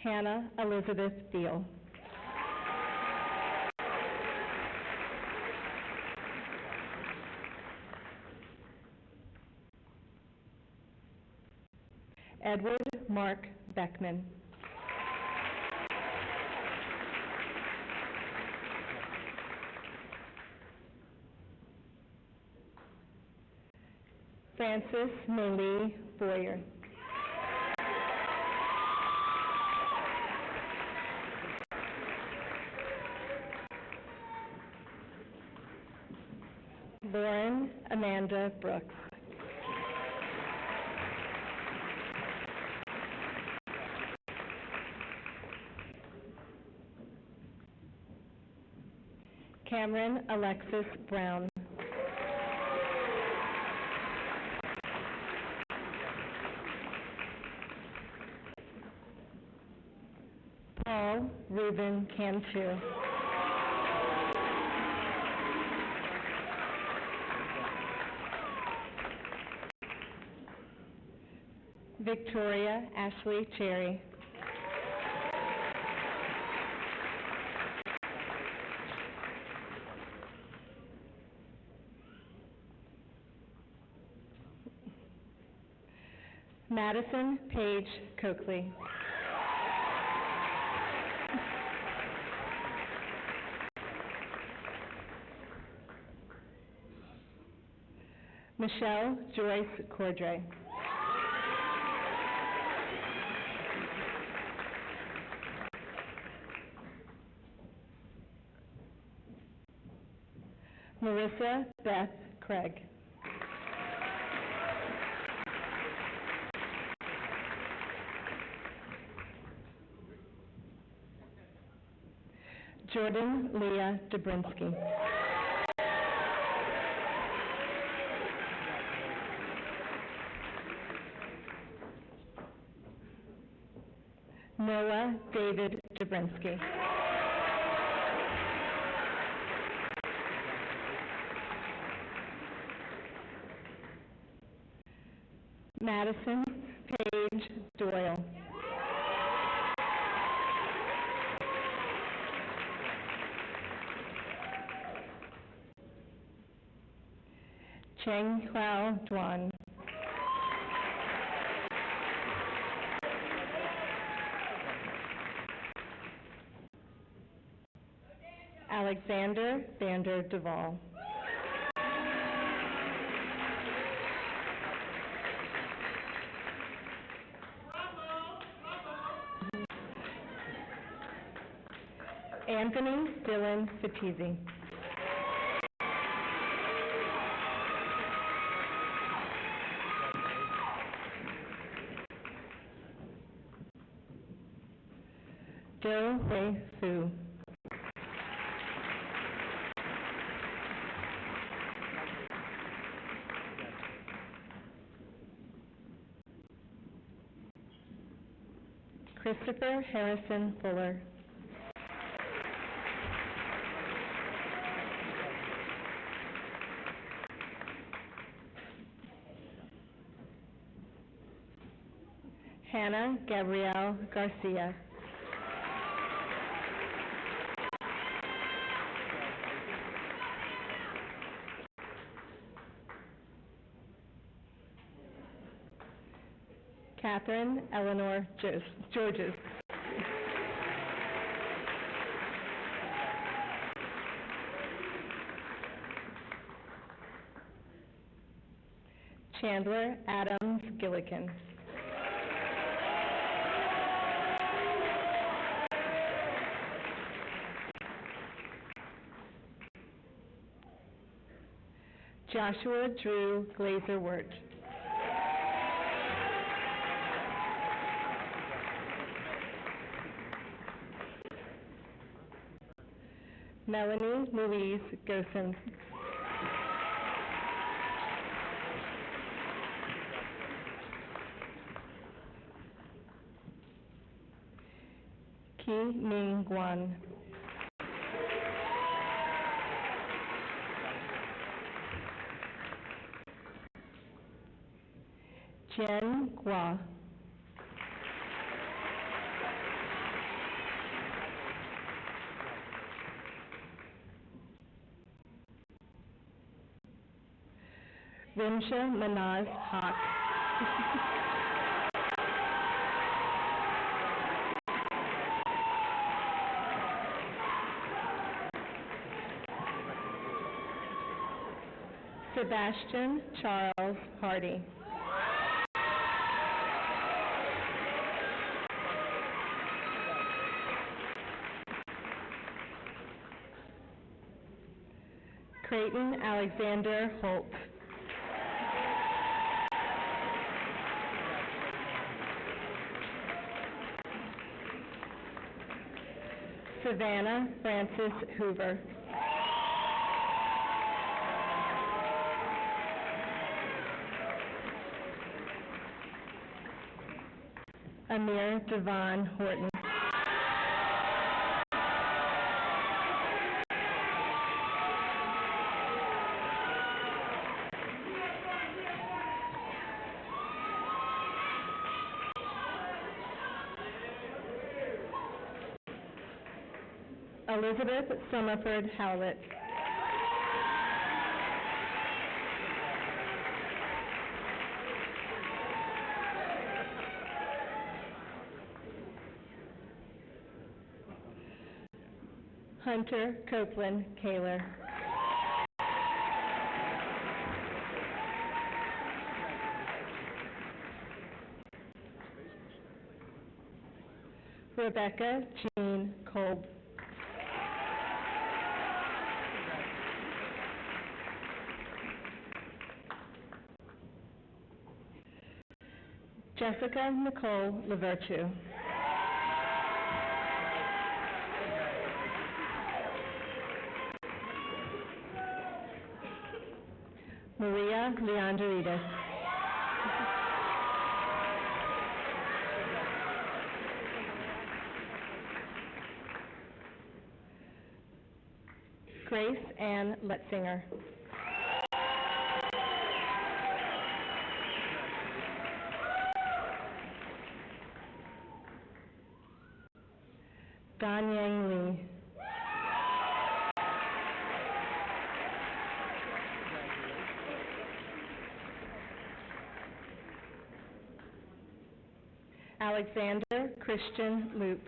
Hannah Elizabeth Beal. Edward Mark Beckman. Frances Malie Boyer. Lauren Amanda Brooks. Cameron Alexis Brown. Paul Reuben Cantu. Victoria Ashley Cherry. Madison Page Coakley. Michelle Joyce Cordray. Marissa Beth Craig. Jordan Leah Dobrinsky. Noah David Dobrinsky. Madison Page Doyle. Cheng Hua Duan. Alexander Vander Duval. Anthony Dylan Fatizzi. Do Hui Fu. Christopher Harrison Fuller. Hannah Gabrielle Garcia. Catherine Eleanor Georges. Chandler Adams Gillikin. Joshua Drew Glazer-Wirt. Melanie Louise Gosen. Ki Ning Guan. Jen Gua. Rimsha Manaz Haq. Sebastian Charles Hardy. Creighton Alexander Holt. Savannah Francis Hoover. Amir Devon Horton. Elizabeth Summerford Howlett. Hunter Copeland Kaler. Rebecca Jean Kolb. Jessica Nicole Lavertu. Maria Leandridis. Grace Ann Letzinger. Danyang Lee. Alexander Christian Loop.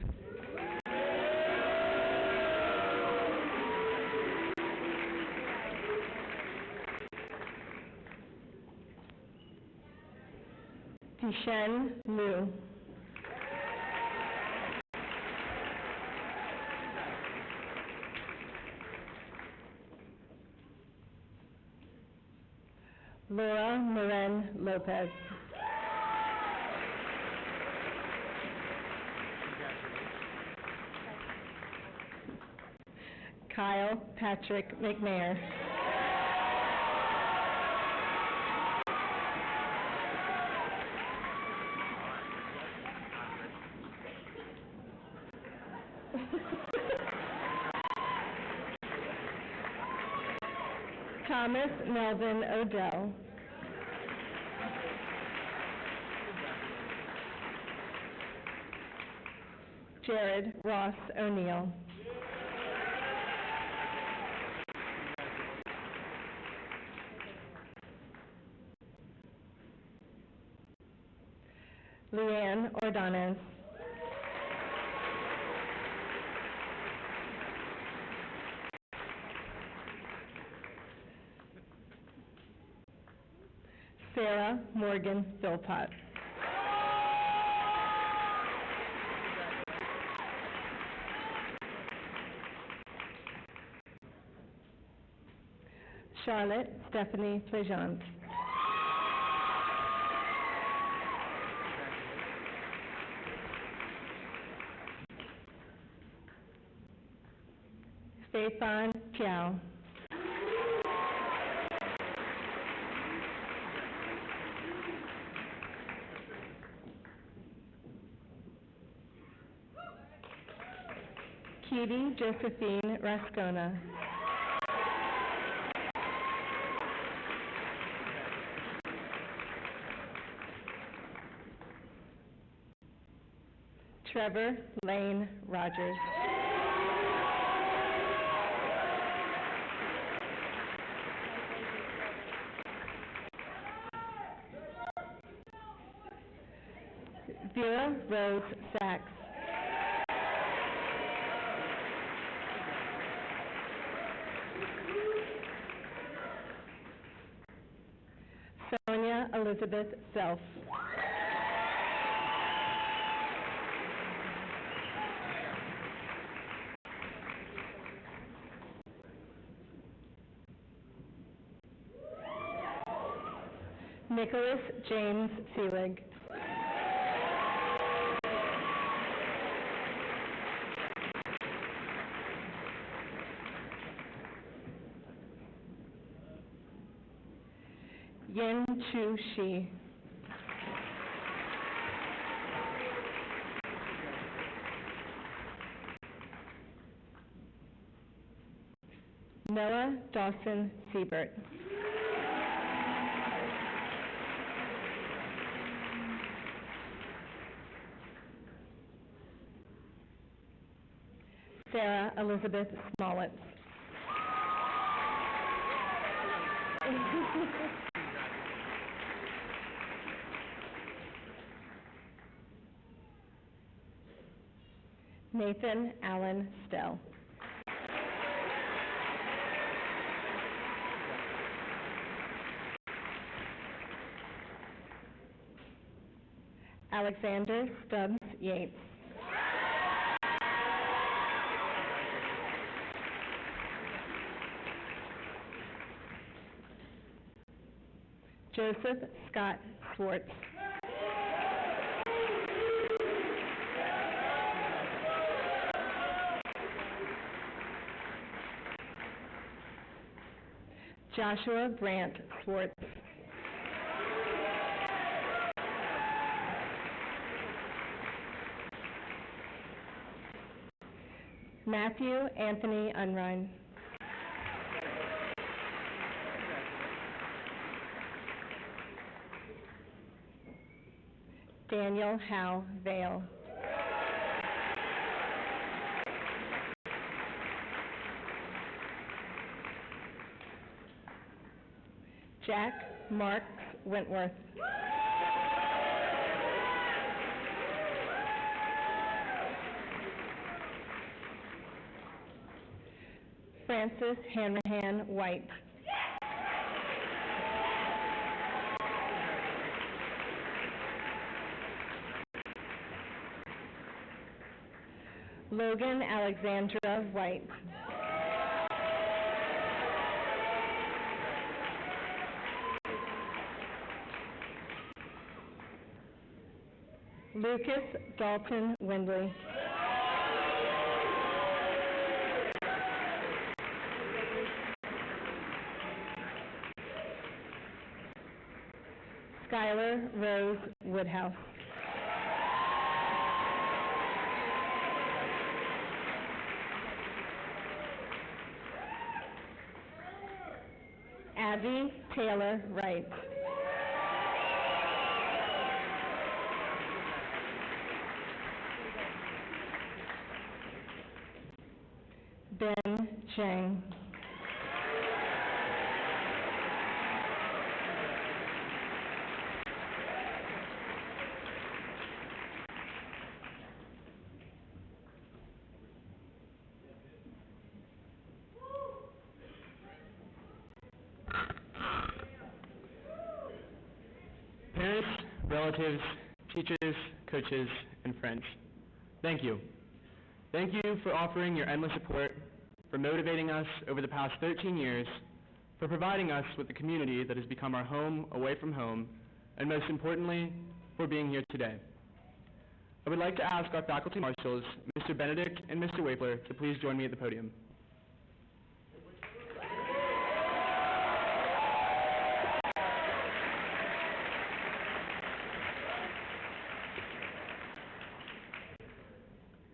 Tishen Liu. Laura Moren Lopez. Kyle Patrick McNair. Thomas Melvin Odell. Jared Ross O'Neill. Leanne Ordonez. Sarah Morgan Philpott. Charlotte Stephanie Flejant. Stefan Piao. Katie Josephine Rascona. Trevor Lane Rogers. Vera Rose Sachs. Elizabeth Self. Nicholas James Seelig. Yin Chu Shi. Noah Dawson Siebert. Sarah Elizabeth Smollett. Nathan Allen Stell. Alexander Stubbs Yates. Joseph Scott Swartz. Joshua Brandt Swartz. Matthew Anthony Unrein. Daniel Howe Vale. Jack Mark Wentworth. Francis Hanrahan White. Logan Alexandra White. Lucas Dalton Windley. Skylar Rose Woodhouse. Abby Taylor Wright. Ben Chang.
Parents, relatives, teachers, coaches, and friends, thank you. Thank you for offering your endless support, for motivating us over the past 13 years, for providing us with the community that has become our home away from home, and most importantly, for being here today. I would like to ask our faculty marshals, Mr. Benedict and Mr. Wapler, to please join me at the podium.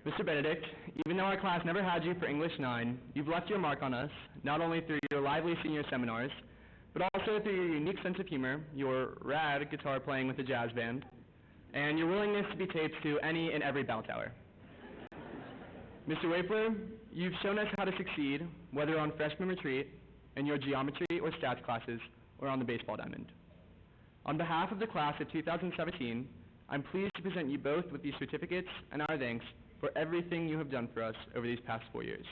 Mr. Benedict, even though our class never had you for English 9, you've left your mark on us, not only through your lively senior seminars, but also through your unique sense of humor, your rad guitar playing with the jazz band, and your willingness to be taped to any and every bell tower. Mr. Wapler, you've shown us how to succeed, whether on freshman retreat, in your geometry or stats classes, or on the baseball diamond. On behalf of the class of 2017, I'm pleased to present you both with these certificates and our thanks for everything you have done for us over these past 4 years.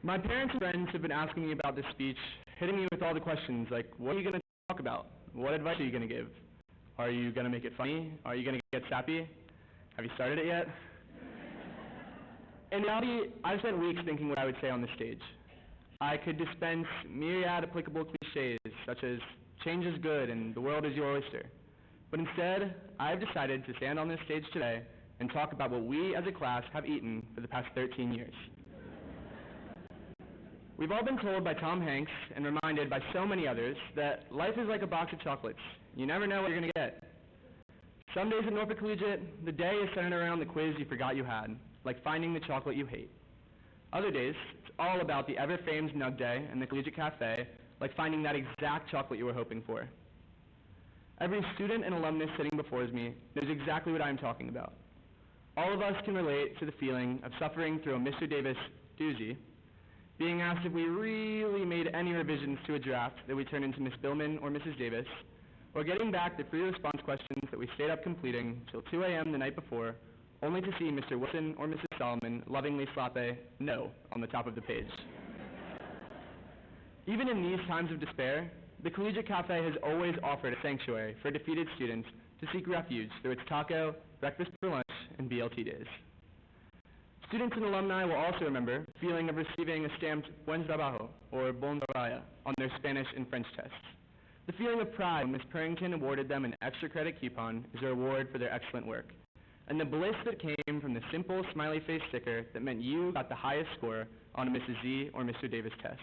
My parents and friends have been asking me about this speech, hitting me with all the questions like, what are you going to talk about? What advice are you going to give? Are you going to make it funny? Are you going to get sappy? Have you started it yet? In reality, I've spent weeks thinking what I would say on the stage. I could dispense myriad applicable cliches, such as, change is good and the world is your oyster. But instead, I've decided to stand on this stage today and talk about what we as a class have eaten for the past 13 years. We've all been told by Tom Hanks and reminded by so many others that life is like a box of chocolates. You never know what you're going to get. Some days at Norfolk Collegiate, the day is centered around the quiz you forgot you had, like finding the chocolate you hate. Other days, it's all about the ever-famed Nug Day and the Collegiate Cafe, like finding that exact chocolate you were hoping for. Every student and alumnus sitting before me knows exactly what I'm talking about. All of us can relate to the feeling of suffering through a Mr. Davis doozy, being asked if we really made any revisions to a draft that we turned into Miss Billman or Mrs. Davis, or getting back the free response questions that we stayed up completing till 2 a.m. the night before, only to see Mr. Wilson or Mrs. Solomon lovingly slap a no on the top of the page. Even in these times of despair, the Collegiate Cafe has always offered a sanctuary for defeated students to seek refuge through its taco, breakfast for lunch, and BLT days. Students and alumni will also remember the feeling of receiving a stamped Buen Trabajo or Bon Trabajo on their Spanish and French tests. The feeling of pride when Ms. Purrington awarded them an extra credit coupon as a reward for their excellent work. And the bliss that came from the simple smiley face sticker that meant you got the highest score on a Mrs. Z or Mr. Davis test.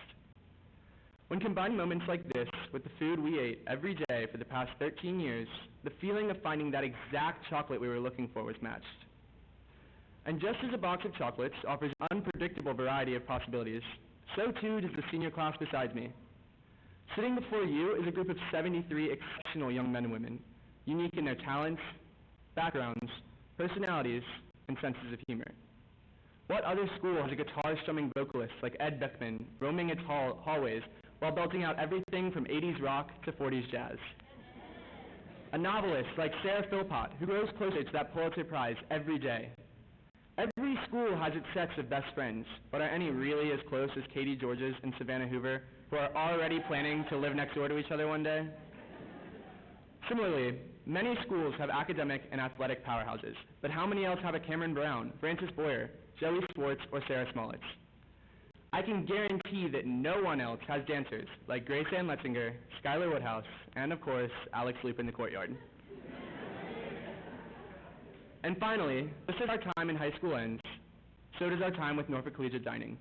When combined moments like this with the food we ate every day for the past 13 years, the feeling of finding that exact chocolate we were looking for was matched. And just as a box of chocolates offers an unpredictable variety of possibilities, so too does the senior class beside me. Sitting before you is a group of 73 exceptional young men and women, unique in their talents, backgrounds, personalities, and senses of humor. What other school has a guitar-strumming vocalist like Ed Beckman roaming its hallways while belting out everything from 80s rock to 40s jazz? A novelist like Sarah Philpott who grows closer to that Pulitzer Prize every day. Every school has its sets of best friends, but are any really as close as Katie Georges and Savannah Hoover, who are already planning to live next door to each other one day? Similarly, many schools have academic and athletic powerhouses, but how many else have a Cameron Brown, Frances Boyer, Joey Swartz, or Sarah Smollett? I can guarantee that no one else has dancers like Grace Ann Letzinger, Skylar Woodhouse, and of course, Alex Loop in the courtyard. And finally, just as our time in high school ends, so does our time with Norfolk Collegiate Dining.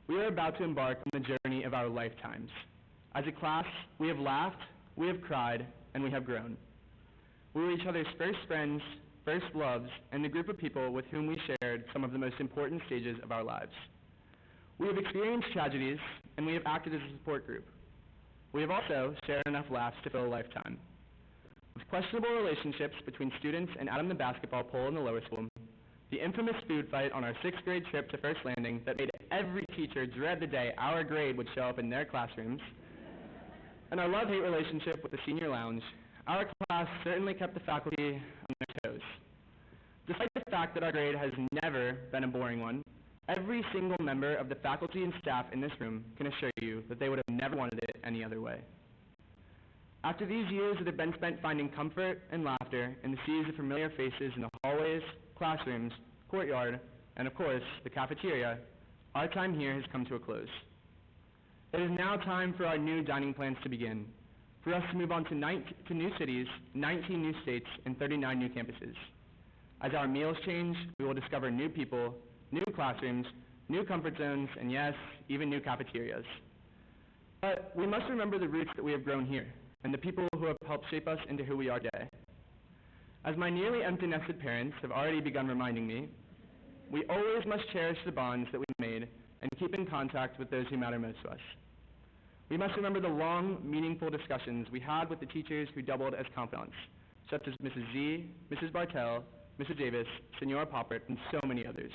We are about to embark on the journey of our lifetimes. As a class, we have laughed, we have cried, and we have grown. We were each other's first friends, first loves, and the group of people with whom we shared some of the most important stages of our lives. We have experienced tragedies, and we have acted as a support group. We have also shared enough laughs to fill a lifetime. With questionable relationships between students and Adam the basketball pole in the lower school, the infamous food fight on our 6th grade trip to First Landing that made every teacher dread the day our grade would show up in their classrooms, and our love-hate relationship with the senior lounge, our class certainly kept the faculty on their toes. Despite the fact that our grade has never been a boring one, every single member of the faculty and staff in this room can assure you that they would have never wanted it any other way. After these years that have been spent finding comfort and laughter in the seas of familiar faces in the hallways, classrooms, courtyard, and of course, the cafeteria, our time here has come to a close. It is now time for our new dining plans to begin, for us to move on to new cities, 19 new states, and 39 new campuses. As our meals change, we will discover new people, new classrooms, new comfort zones, and yes, even new cafeterias. But we must remember the roots that we have grown here, and the people who have helped shape us into who we are today. As my nearly empty-nested parents have already begun reminding me, we always must cherish the bonds that we made and keep in contact with those who matter most to us. We must remember the long, meaningful discussions we had with the teachers who doubled as confidants, such as Mrs. Z, Mrs. Bartell, Mrs. Davis, Senora Poppert, and so many others.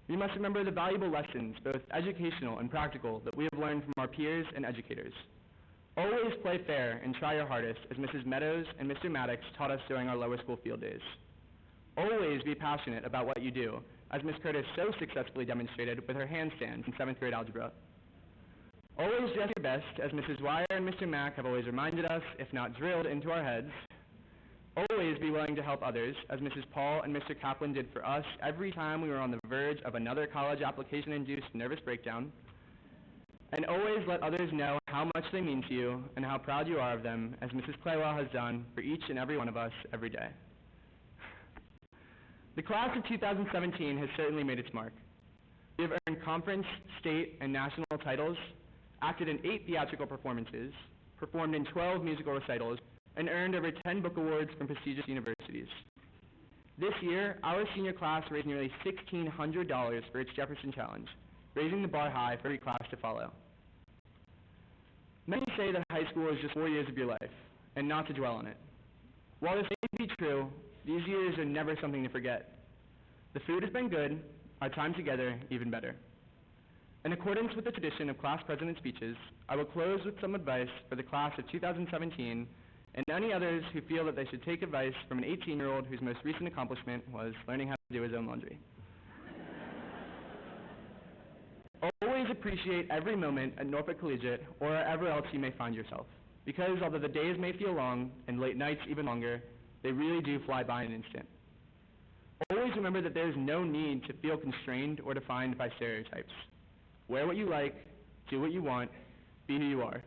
We must remember the valuable lessons, both educational and practical, that we have learned from our peers and educators. Always play fair and try your hardest, as Mrs. Meadows and Mr. Maddox taught us during our lower school field days. Always be passionate about what you do,
as Ms. Curtis so successfully demonstrated with her handstands in 7th grade algebra. Always dress your best, as Mrs. Wire and Mr. Mack have always reminded us, if not drilled into our heads. Always be willing to help others, as Mrs. Paul and Mr. Kaplan did for us every time we were on the verge of another college application-induced nervous breakdown. And always let others know how much they mean to you and how proud you are of them, as Mrs. Claywell has done for each and every one of us every day. The class of 2017 has certainly made its mark. We have earned conference, state, and national titles, acted in 8 theatrical performances, performed in 12 musical recitals, and earned over 10 book awards from prestigious universities. This year, our senior class raised nearly $1,600 for its Jefferson Challenge, raising the bar high for every class to follow. Many say that high school is just 4 years of your life, and not to dwell on it. While this may be true, these years are never something to forget. The food has been good, our time together even better. In accordance with the tradition of class president speeches, I will close with some advice for the class of 2017 and any others who feel that they should take advice from an 18-year-old whose most recent accomplishment was learning how to do his own laundry. Always appreciate every moment at Norfolk Collegiate or wherever else you may find yourself, because although the days may feel long and late nights even longer, they really do fly by in an instant. Always remember that there is no need to feel constrained or defined by stereotypes. Wear what you like, do what you want, be who you are.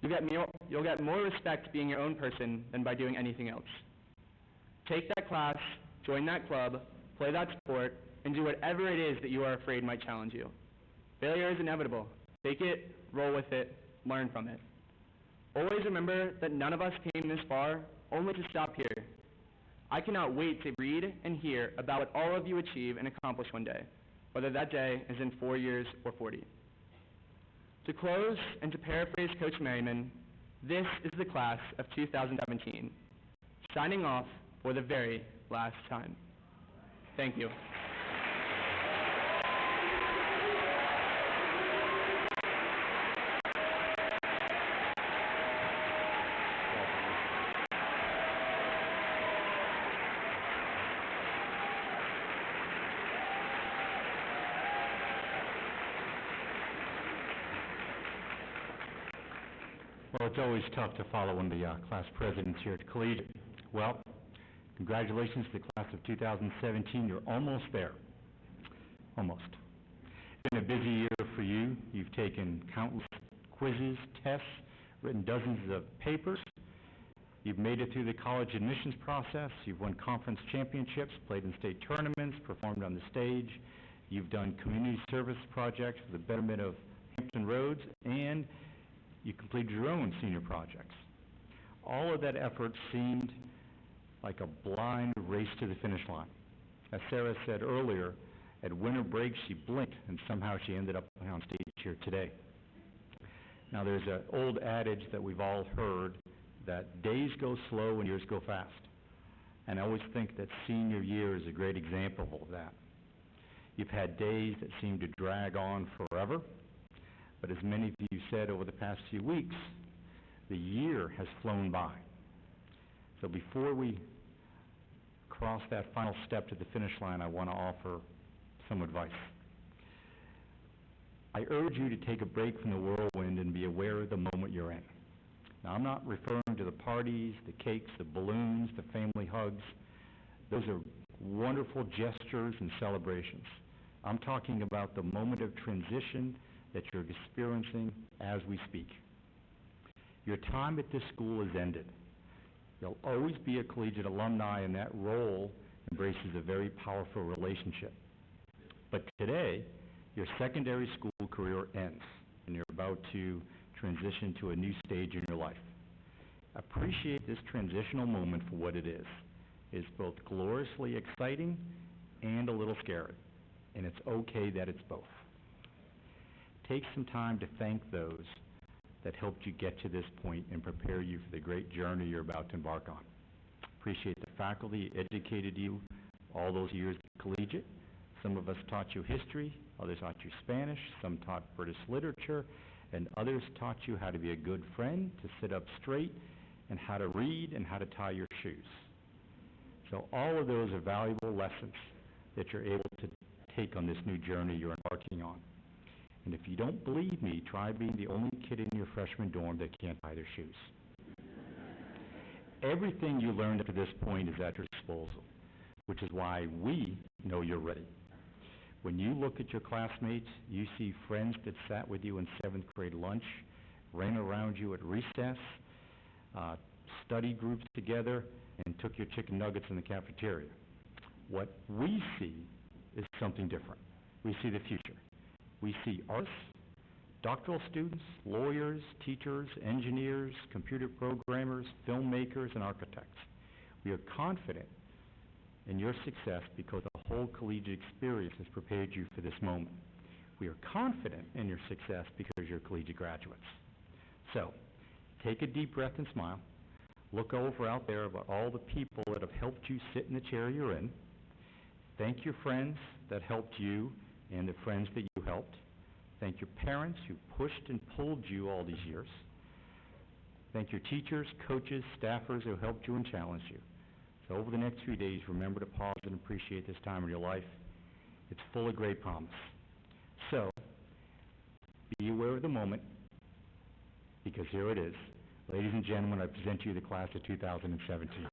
You'll get more respect being your own person than by doing anything else. Take that class, join that club, play that sport, and do whatever it is that you are afraid might challenge you. Failure is inevitable. Take it, roll with it, learn from it. Always remember that none of us came this far only to stop here. I cannot wait to read and hear about what all of you achieve and accomplish one day, whether that day is in 4 years or 40. To close, and to paraphrase Coach Merriman, this is the class of 2017, signing off for the very last time. Thank you.
Well, it's always tough to follow one of the class presidents here at Collegiate. Well, congratulations to the class of 2017. You're almost there. Almost. It's been a busy year for you. You've taken countless quizzes, tests, written dozens of papers. You've made it through the college admissions process. You've won conference championships, played in state tournaments, performed on the stage. You've done community service projects for the betterment of Hampton Roads, and you completed your own senior projects. All of that effort seemed like a blind race to the finish line. As Sarah said earlier, at winter break she blinked and somehow she ended up on stage here today. Now there's an old adage that we've all heard that days go slow and years go fast. And I always think that senior year is a great example of that. You've had days that seem to drag on forever, but as many of you said over the past few weeks, the year has flown by. So before we cross that final step to the finish line, I want to offer some advice. I urge you to take a break from the whirlwind and be aware of the moment you're in. Now, I'm not referring to the parties, the cakes, the balloons, the family hugs. Those are wonderful gestures and celebrations. I'm talking about the moment of transition that you're experiencing as we speak. Your time at this school has ended. You'll always be a collegiate alumni, and that role embraces a very powerful relationship. But today, your secondary school career ends, and you're about to transition to a new stage in your life. Appreciate this transitional moment for what it is. It's both gloriously exciting and a little scary, and it's okay that it's both. Take some time to thank those that helped you get to this point and prepare you for the great journey you're about to embark on. Appreciate the faculty who educated you all those years at Collegiate. Some of us taught you history, others taught you Spanish, some taught British literature, and others taught you how to be a good friend, to sit up straight, and how to read and how to tie your shoes. So all of those are valuable lessons that you're able to take on this new journey you're embarking on. And if you don't believe me, try being the only kid in your freshman dorm that can't tie their shoes. Everything you learned up to this point is at your disposal, which is why we know you're ready. When you look at your classmates, you see friends that sat with you in 7th grade lunch, ran around you at recess, study groups together, and took your chicken nuggets in the cafeteria. What we see is something different. We see the future. We see artists, doctoral students, lawyers, teachers, engineers, computer programmers, filmmakers, and architects. We are confident in your success because the whole collegiate experience has prepared you for this moment. We are confident in your success because you're collegiate graduates. So, take a deep breath and smile. Look over out there about all the people that have helped you sit in the chair you're in. Thank your friends that helped you and the friends that you helped. Thank your parents who pushed and pulled you all these years. Thank your teachers, coaches, staffers who helped you and challenged you. So over the next few days, remember to pause and appreciate this time in your life. It's full of great promise. So, be aware of the moment, because here it is. Ladies and gentlemen, I present to you the class of 2017.